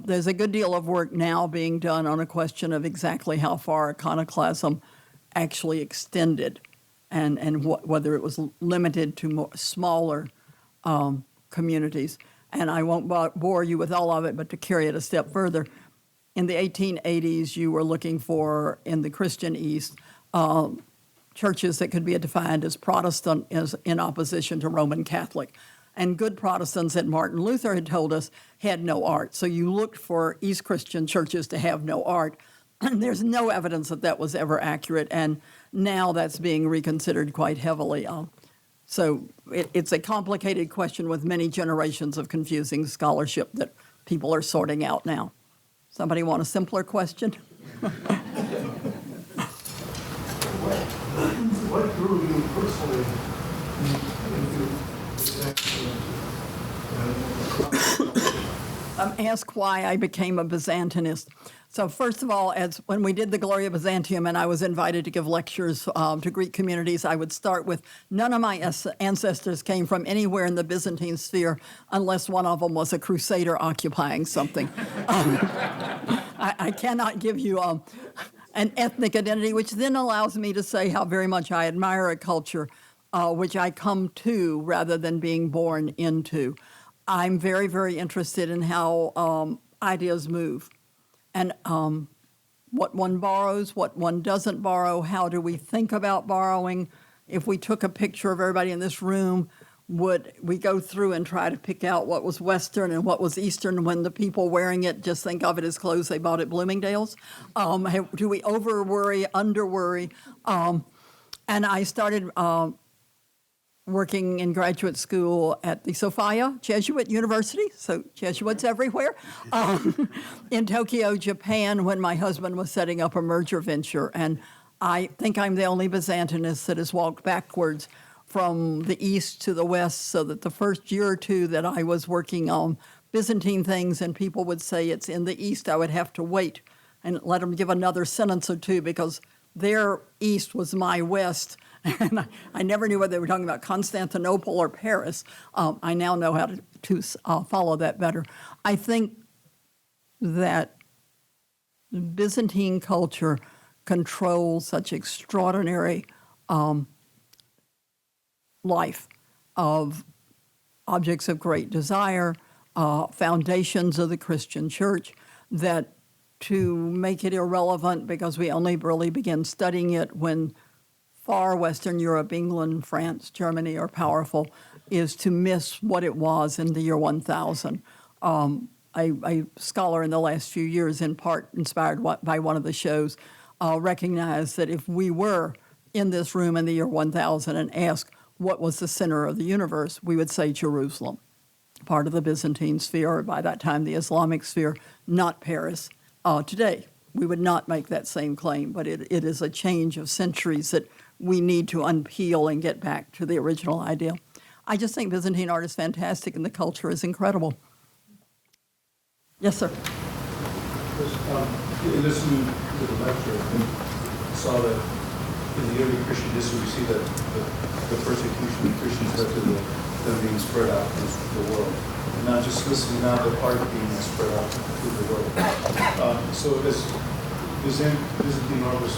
There's a good deal of work now being done on a question of exactly how far iconoclasm actually extended and whether it was limited to more smaller communities. And I won't bore you with all of it, but to carry it a step further, in the 1880s, you were looking for, in the Christian East, churches that could be defined as Protestant as in opposition to Roman Catholic. And good Protestants that Martin Luther had told us had no art. So you looked for East Christian churches to have no art. And there's no evidence that that was ever accurate. And now that's being reconsidered quite heavily. So it's a complicated question with many generations of confusing scholarship that people are sorting out now. Somebody want a simpler question? What drew you personally into Ask why I became a Byzantinist. So first of all, when we did the Gloria Byzantium and I was invited to give lectures to Greek communities, I would start with none of my ancestors came from anywhere in the Byzantine sphere unless one of them was a crusader occupying something. I cannot give you an ethnic identity, which then allows me to say how very much I admire a culture which I come to rather than being born into. I'm very, very interested in how ideas move and what one borrows, what one doesn't borrow, how do we think about borrowing. If we took a picture of everybody in this room, would we go through and try to pick out what was Western and what was Eastern when the people wearing it just think of it as clothes they bought at Bloomingdale's? Do we over-worry, under-worry? And I started working in graduate school at the Sophia Jesuit University, so Jesuits everywhere, in Tokyo, Japan, when my husband was setting up a merger venture. And I think I'm the only Byzantinist that has walked backwards from the east to the west, so that the first year or two that I was working on Byzantine things and people would say it's in the east, I would have to wait and let them give another sentence or two because their east was my west. And I never knew whether they were talking about Constantinople or Paris. I now know how to follow that better. I think that Byzantine culture controls such extraordinary life of objects of great desire, foundations of the Christian church, that to make it irrelevant because we only really begin studying it when far Western Europe, England, France, Germany are powerful, is to miss what it was in the year 1000. A scholar in the last few years, in part inspired by one of the shows, recognized that if we were in this room in the year 1000 and asked what was the center of the universe, we would say Jerusalem, part of the Byzantine sphere, or by that time the Islamic sphere, not Paris. Today, we would not make that same claim, but it is a change of centuries that we need to unpeel and get back to the original idea. I just think Byzantine art is fantastic and the culture is incredible. Yes, sir. In listening to the lecture, I saw that in the early Christian history, we see that the persecution of Christians led to them being spread out through the world. And not just listening, now the art being spread out through the world. So as Byzantine art was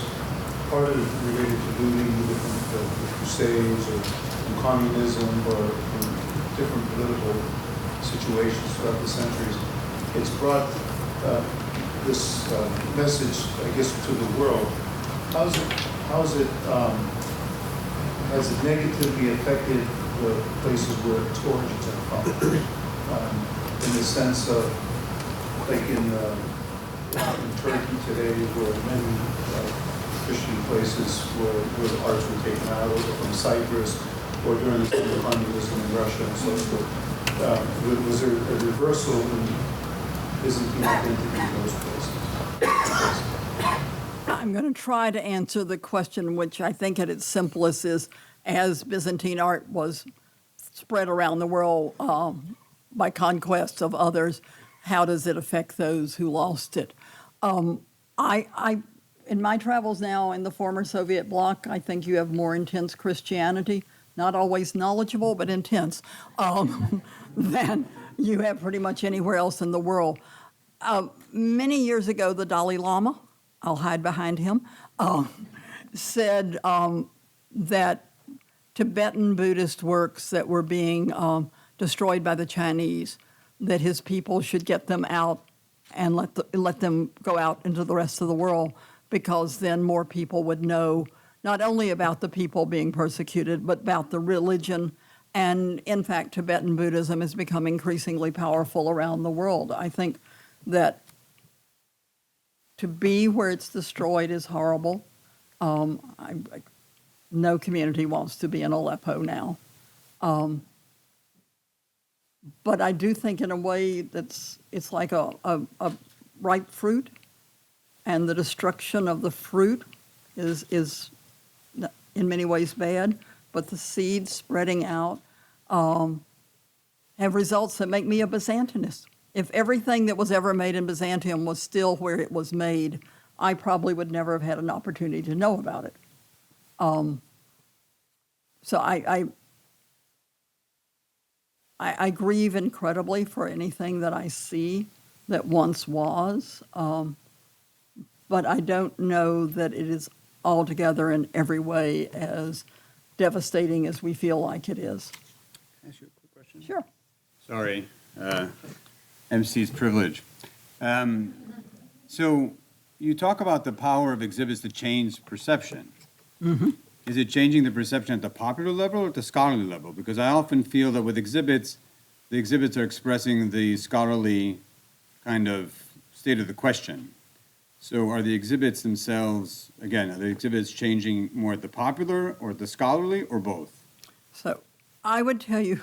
part of it related to looting, different crusades or communism or different political situations throughout the centuries, it's brought this message, I guess, to the world. Has it negatively affected the places where its origins are from? In the sense of, like in Turkey today, where many Christian places where the arts were taken out, or from Cyprus, or during the time of communism in Russia and so forth. Was there a reversal in Byzantine identity in those places? I'm going to try to answer the question, which I think at its simplest is, as Byzantine art was spread around the world by conquest of others, how does it affect those who lost it? In my travels now in the former Soviet bloc, I think you have more intense Christianity, not always knowledgeable, but intense, than you have pretty much anywhere else in the world. Many years ago, the Dalai Lama, I'll hide behind him, said that Tibetan Buddhist works that were being destroyed by the Chinese, that his people should get them out and let them go out into the rest of the world, because then more people would know not only about the people being persecuted, but about the religion. And in fact, Tibetan Buddhism has become increasingly powerful around the world. I think that to be where it's destroyed is horrible. No community wants to be in Aleppo now. But I do think in a way it's like a ripe fruit, and the destruction of the fruit is in many ways bad, but the seeds spreading out have results that make me a Byzantinist. If everything that was ever made in Byzantium was still where it was made, I probably would never have had an opportunity to know about it. So I grieve incredibly for anything that I see that once was, but I don't know that it is altogether in every way as devastating as we feel like it is. Can I ask you a quick question? Sure. Sorry, MC's privilege. So you talk about the power of exhibits to change perception. Mm-hmm. Is it changing the perception at the popular level or at the scholarly level? Because I often feel that with exhibits, the exhibits are expressing the scholarly kind of state of the question. So are the exhibits themselves, again, are the exhibits changing more at the popular or at the scholarly or both? So I would tell you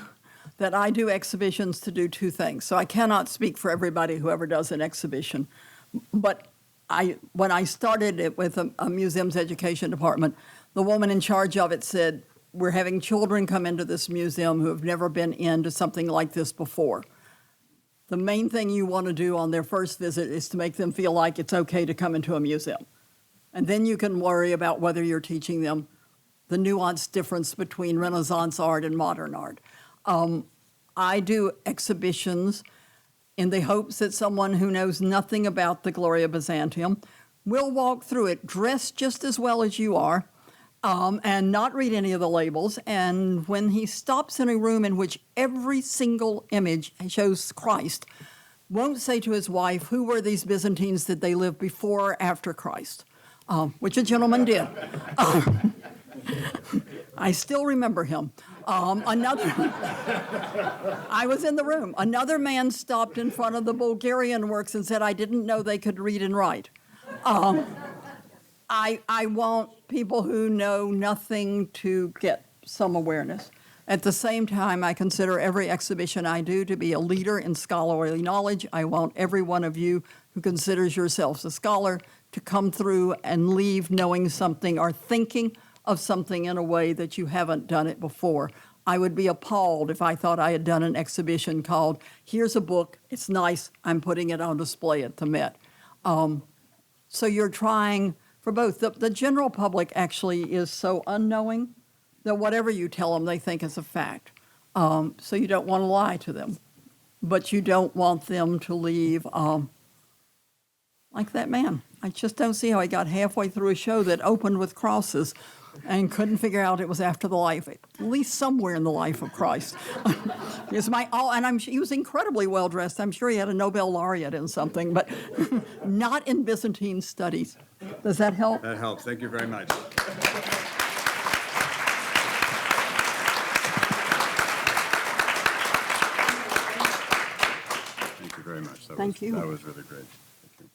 that I do exhibitions to do two things. So I cannot speak for everybody who ever does an exhibition. But when I started it with a museum's education department, the woman in charge of it said, we're having children come into this museum who have never been into something like this before. The main thing you want to do on their first visit is to make them feel like it's okay to come into a museum. And then you can worry about whether you're teaching them the nuanced difference between Renaissance art and modern art. I do exhibitions in the hopes that someone who knows nothing about the glory of Byzantium will walk through it dressed just as well as you are, and not read any of the labels. And when he stops in a room in which every single image shows Christ, won't say to his wife, who were these Byzantines? Did they live before or after Christ? Which a gentleman did. I still remember him. I was in the room. Another man stopped in front of the Bulgarian works and said, I didn't know they could read and write. I want people who know nothing to get some awareness. At the same time, I consider every exhibition I do to be a leader in scholarly knowledge. I want every one of you who considers yourselves a scholar to come through and leave knowing something or thinking of something in a way that you haven't done it before. I would be appalled if I thought I had done an exhibition called, here's a book, it's nice, I'm putting it on display at the Met. So you're trying for both. The general public actually is so unknowing that whatever you tell them, they think is a fact. So you don't want to lie to them, but you don't want them to leave like that man. I just don't see how he got halfway through a show that opened with crosses and couldn't figure out it was after the life, at least somewhere in the life of Christ. He was incredibly well dressed. I'm sure he had a Nobel laureate in something, but not in Byzantine studies. Does that help? That helps. Thank you very much. Thank you very much. Thank you. That was really great. Thank you.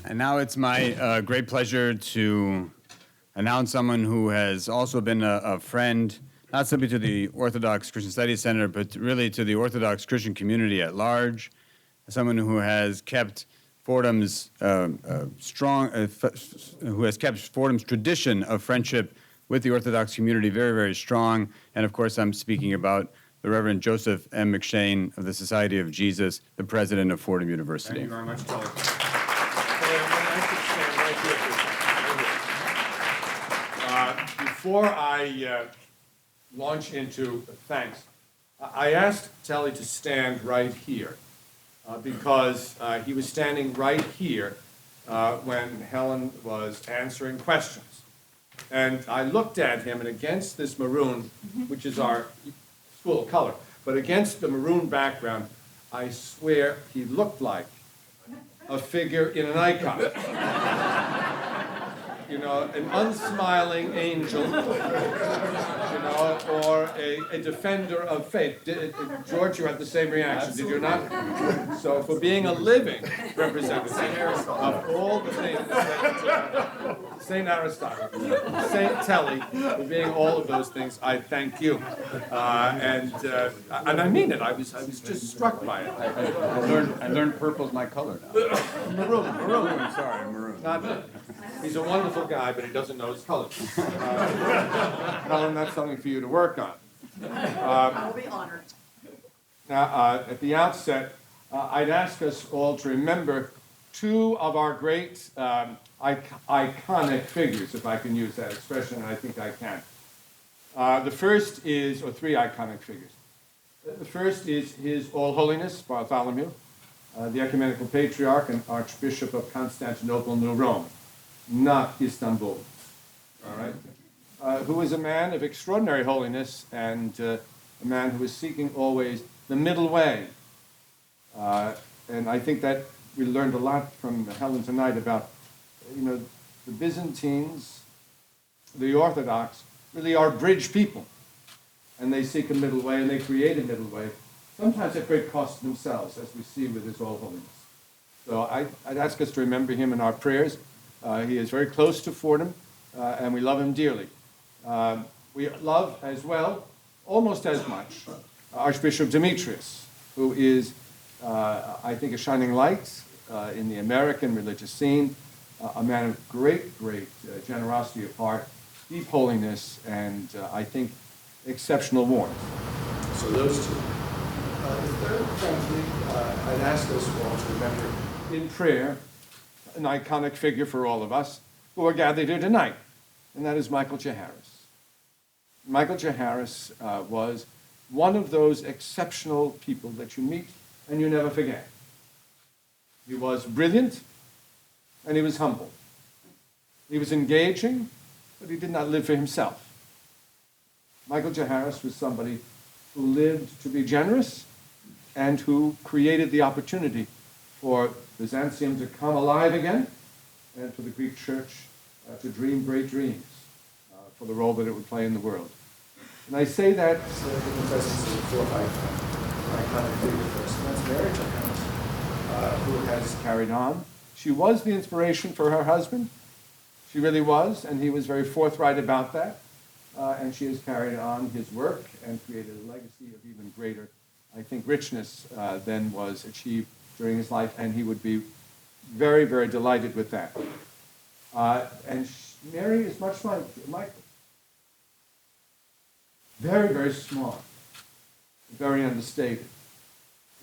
And now it's my great pleasure to announce someone who has also been a friend, not simply to the Orthodox Christian Studies Center, but really to the Orthodox Christian community at large, someone who has kept Fordham's tradition of friendship with the Orthodox community very, very strong. And of course, I'm speaking about the Reverend Joseph M. McShane of the Society of Jesus, the president of Fordham University. Thank you very much, Kelly. Before I launch into thanks, I asked Telly to stand right here because he was standing right here when Helen was answering questions. And I looked at him, and against this maroon, which is our school color, but against the maroon background, I swear he looked like a figure in an icon. You know, an unsmiling angel, you know, or a defender of faith. George, you had the same reaction, did you not? So for being a living representative of all the things that St. Aristotle, St. Telly, for being all of those things, I thank you. And I mean it, I was just struck by it. I learned purple's my color now. Maroon. Sorry, maroon. He's a wonderful guy, but he doesn't know his colors. Helen, that's something for you to work on. I'll be honored. Now, at the outset, I'd ask us all to remember two of our great iconic figures, if I can use that expression, and I think I can. The first is, or three iconic figures. The first is His All Holiness Bartholomew, the Ecumenical Patriarch and Archbishop of Constantinople, New Rome, not Istanbul, all right? Who is a man of extraordinary holiness and a man who is seeking always the middle way. And I think that we learned a lot from Helen tonight about, you know, the Byzantines, the Orthodox, really are bridge people. And they seek a middle way, and they create a middle way, sometimes at great cost to themselves, as we see with His All Holiness. So I'd ask us to remember him in our prayers. He is very close to Fordham, and we love him dearly. We love as well, almost as much, Archbishop Demetrius, who is, I think, a shining light in the American religious scene, a man of great generosity of heart, deep holiness, and I think exceptional warmth. So those two. The third, frankly, I'd ask us all to remember in prayer an iconic figure for all of us who are gathered here tonight, and that is Michael Jaharis. Michael Jaharis was one of those exceptional people that you meet and you never forget. He was brilliant and he was humble. He was engaging, but he did not live for himself. Michael Jaharis was somebody who lived to be generous and who created the opportunity for Byzantium to come alive again and for the Greek Church to dream great dreams for the role that it would play in the world. And I say that in the presence of the fourth iconic figure first, and that's Mary Jaharis, who has carried on. She was the inspiration for her husband. She really was, and he was very forthright about that. And she has carried on his work and created a legacy of even greater, I think, richness than was achieved during his life, and he would be very, very delighted with that. And Mary is much like Michael. very, very small, very understated.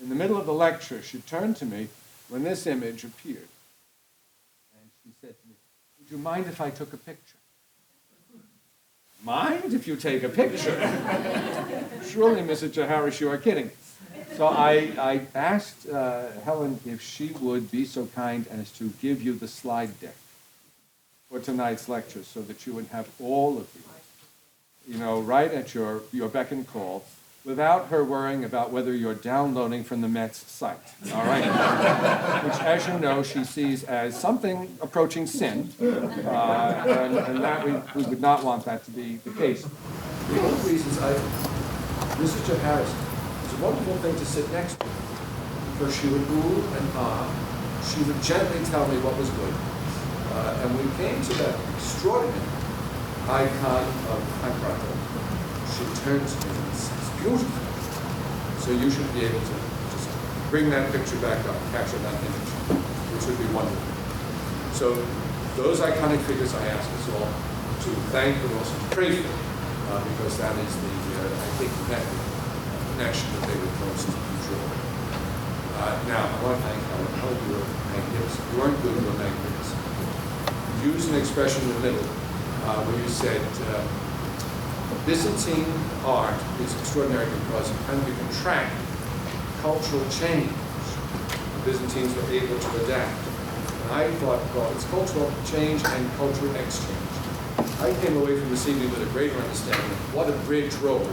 In the middle of the lecture, she turned to me when this image appeared. And she said to me, "Would you mind if I took a picture?" Mind if you take a picture? Surely, Mrs. Jaharis, you are kidding. So I asked Helen if she would be so kind as to give you the slide deck for tonight's lecture so that you would have all of you, right at your beck and call, without her worrying about whether you're downloading from the Met's site, all right? Which, as you know, she sees as something approaching sin, and that we would not want that to be the case. One of the reasons Mrs. Jaharis, it's a wonderful thing to sit next to, because she would ooh and ah, she would gently tell me what was good. And we came to that extraordinary icon of Curator. She turns to me and says, "Beautiful." So you should be able to just bring that picture back up, capture that image, which would be wonderful. So those iconic figures I ask us all to thank but also to pray for, because that is the, I think, the connection that they would most enjoy. Now, I want to thank Helen. Helen, you were magnificent. You weren't good, you were magnificent. You used an expression in the middle where you said, Byzantine art is extraordinary because you can track cultural change. The Byzantines were able to adapt. And I thought, well, it's cultural change and cultural exchange. I came away from this evening with a greater understanding of what a bridge role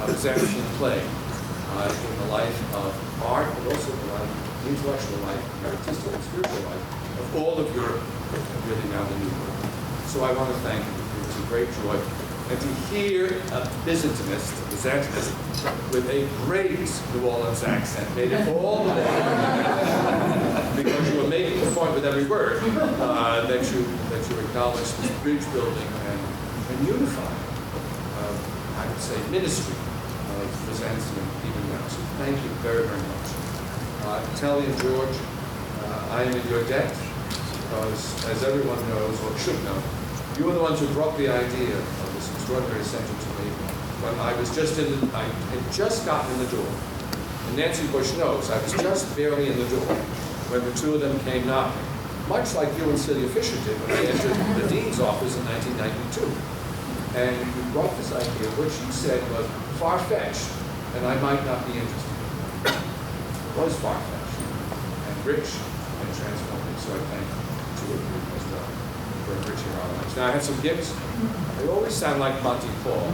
Byzantine played in the life of art, but also in the life, intellectual life, artistic and spiritual life of all of Europe, and really now the New World. So I want to thank you. It was a great joy. And to hear a Byzantinist, a Byzantinist, with a great New Orleans accent made it all the way, because you were making the point with every word that you acknowledged this bridge building and unifying, I would say, ministry of Byzantium even now. So thank you very, very much. Telly and George, I am in your debt because, as everyone knows or should know, you were the ones who brought the idea of this extraordinary center to me when I was I had just gotten in the door. And Nancy Bush knows I was just barely in the door when the two of them came knocking, much like you and Celia Fisher did when I entered the dean's office in 1992. And you brought this idea, which you said was far-fetched, and I might not be interested. It was far-fetched and rich and transformative, so I thank the two of you as well for enriching our lives. Now, I have some gifts. They always sound like Monty Paul.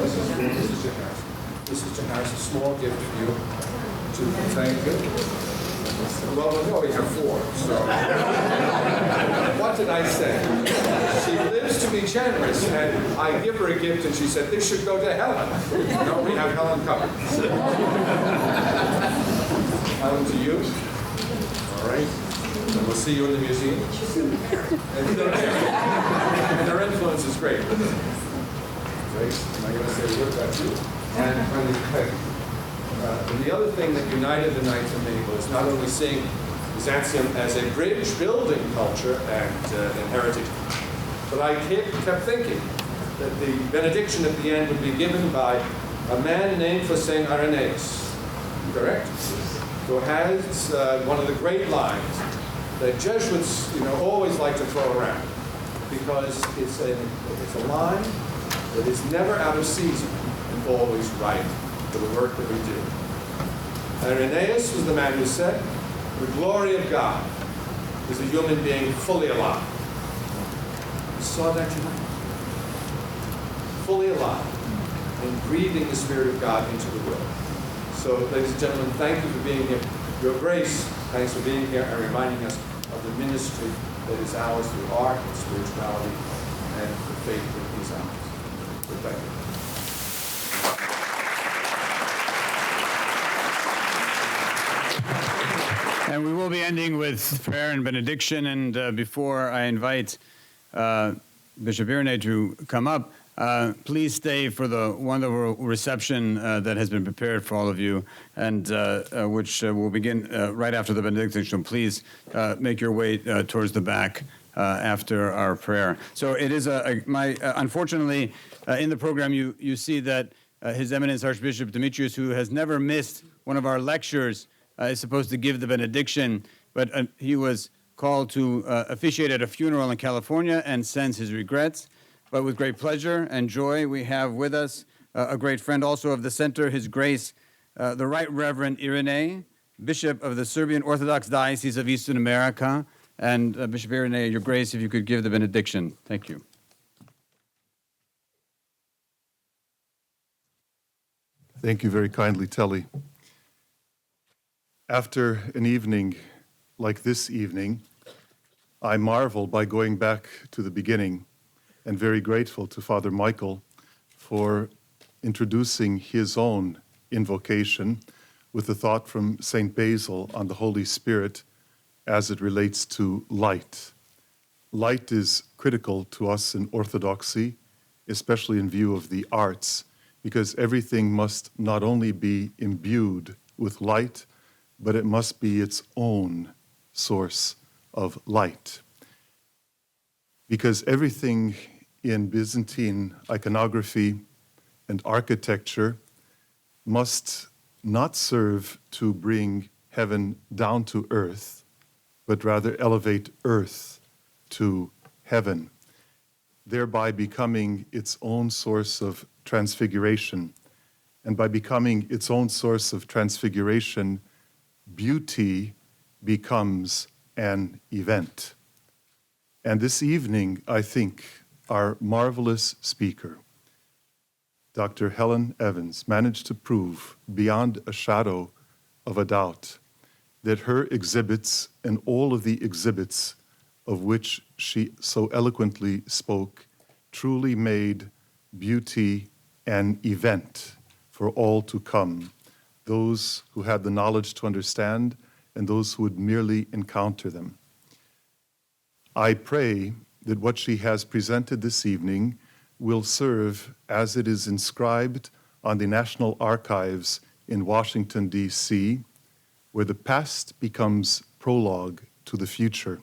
This is Jaharis. This is Jaharis, a small gift for you to thank you. Well, we only have four, so what did I say? She lives to be generous, and I give her a gift, and she said, this should go to Helen. No, we have Helen covered. Helen, to you. All right. And we'll see you in the museum. And their influence is great. Great. Am I going to say a word about you? And finally, Peggy. And the other thing that united the night for me was not only seeing Byzantium as a bridge-building culture and heritage, but I kept thinking that the benediction at the end would be given by a man named for St. Irenaeus, correct? Who has one of the great lines that Jesuits, always like to throw around, because it's a line that is never out of season and always right for the work that we do. Irenaeus was the man who said, the glory of God is a human being fully alive. We saw that tonight. Fully alive and breathing the Spirit of God into the world. So, ladies and gentlemen, thank you for being here. Your Grace, thanks for being here and reminding us of the ministry that is ours through art and spirituality and the faith that is ours. So thank you. And we will be ending with prayer and benediction. And before I invite Bishop Irin to come up, please stay for the wonderful reception that has been prepared for all of you, and which will begin right after the benediction. Please make your way towards the back after our prayer. So it is unfortunately, in the program you see that His Eminence Archbishop Demetrius, who has never missed one of our lectures, is supposed to give the benediction, but he was called to officiate at a funeral in California and sends his regrets. But with great pleasure and joy, we have with us a great friend also of the center, His Grace, the Right Reverend Irin, Bishop of the Serbian Orthodox Diocese of Eastern America. And Bishop Irin, Your Grace, if you could give the benediction. Thank you. Thank you very kindly, Telly. After an evening like this evening, I marvel by going back to the beginning and very grateful to Father Michael for introducing his own invocation with a thought from St. Basil on the Holy Spirit as it relates to light. Light is critical to us in Orthodoxy, especially in view of the arts, because everything must not only be imbued with light, but it must be its own source of light. Because everything in Byzantine iconography and architecture must not serve to bring heaven down to earth, but rather elevate earth to heaven, thereby becoming its own source of transfiguration. And by becoming its own source of transfiguration, beauty becomes an event. And this evening, I think, our marvelous speaker, Dr. Helen Evans, managed to prove beyond a shadow of a doubt that her exhibits and all of the exhibits of which she so eloquently spoke truly made beauty an event for all to come, those who had the knowledge to understand and those who would merely encounter them. I pray that what she has presented this evening will serve as it is inscribed on the National Archives in Washington, D.C., where the past becomes prologue to the future.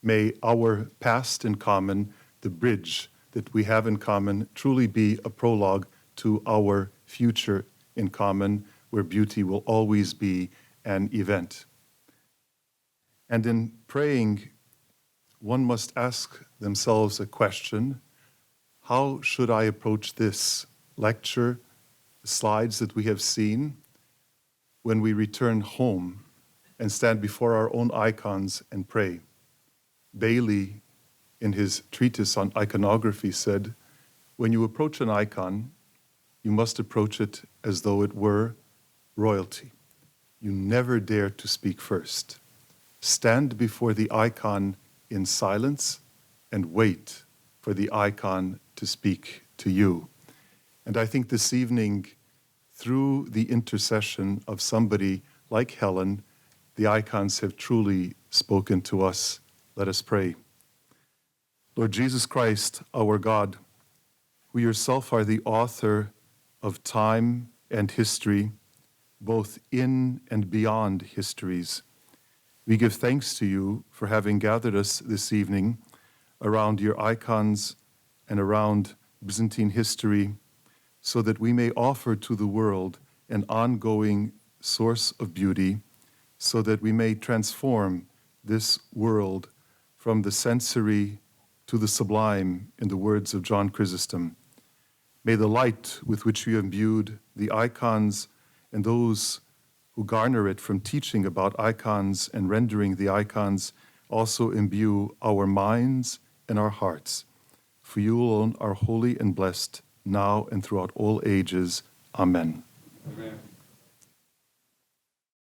May our past in common, the bridge that we have in common, truly be a prologue to our future in common, where beauty will always be an event. And in praying, one must ask themselves a question: how should I approach this lecture, the slides that we have seen, when we return home and stand before our own icons and pray? Bailey, in his treatise on iconography, said, when you approach an icon, you must approach it as though it were royalty. You never dare to speak first. Stand before the icon in silence and wait for the icon to speak to you. And I think this evening, through the intercession of somebody like Helen, the icons have truly spoken to us. Let us pray. Lord Jesus Christ, our God, who yourself are the author of time and history, both in and beyond histories, we give thanks to you for having gathered us this evening around your icons and around Byzantine history, so that we may offer to the world an ongoing source of beauty, so that we may transform this world from the sensory to the sublime, in the words of John Chrysostom. May the light with which you imbued the icons and those who garner it from teaching about icons and rendering the icons also imbue our minds and our hearts. For you alone are holy and blessed, now and throughout all ages. Amen. Amen.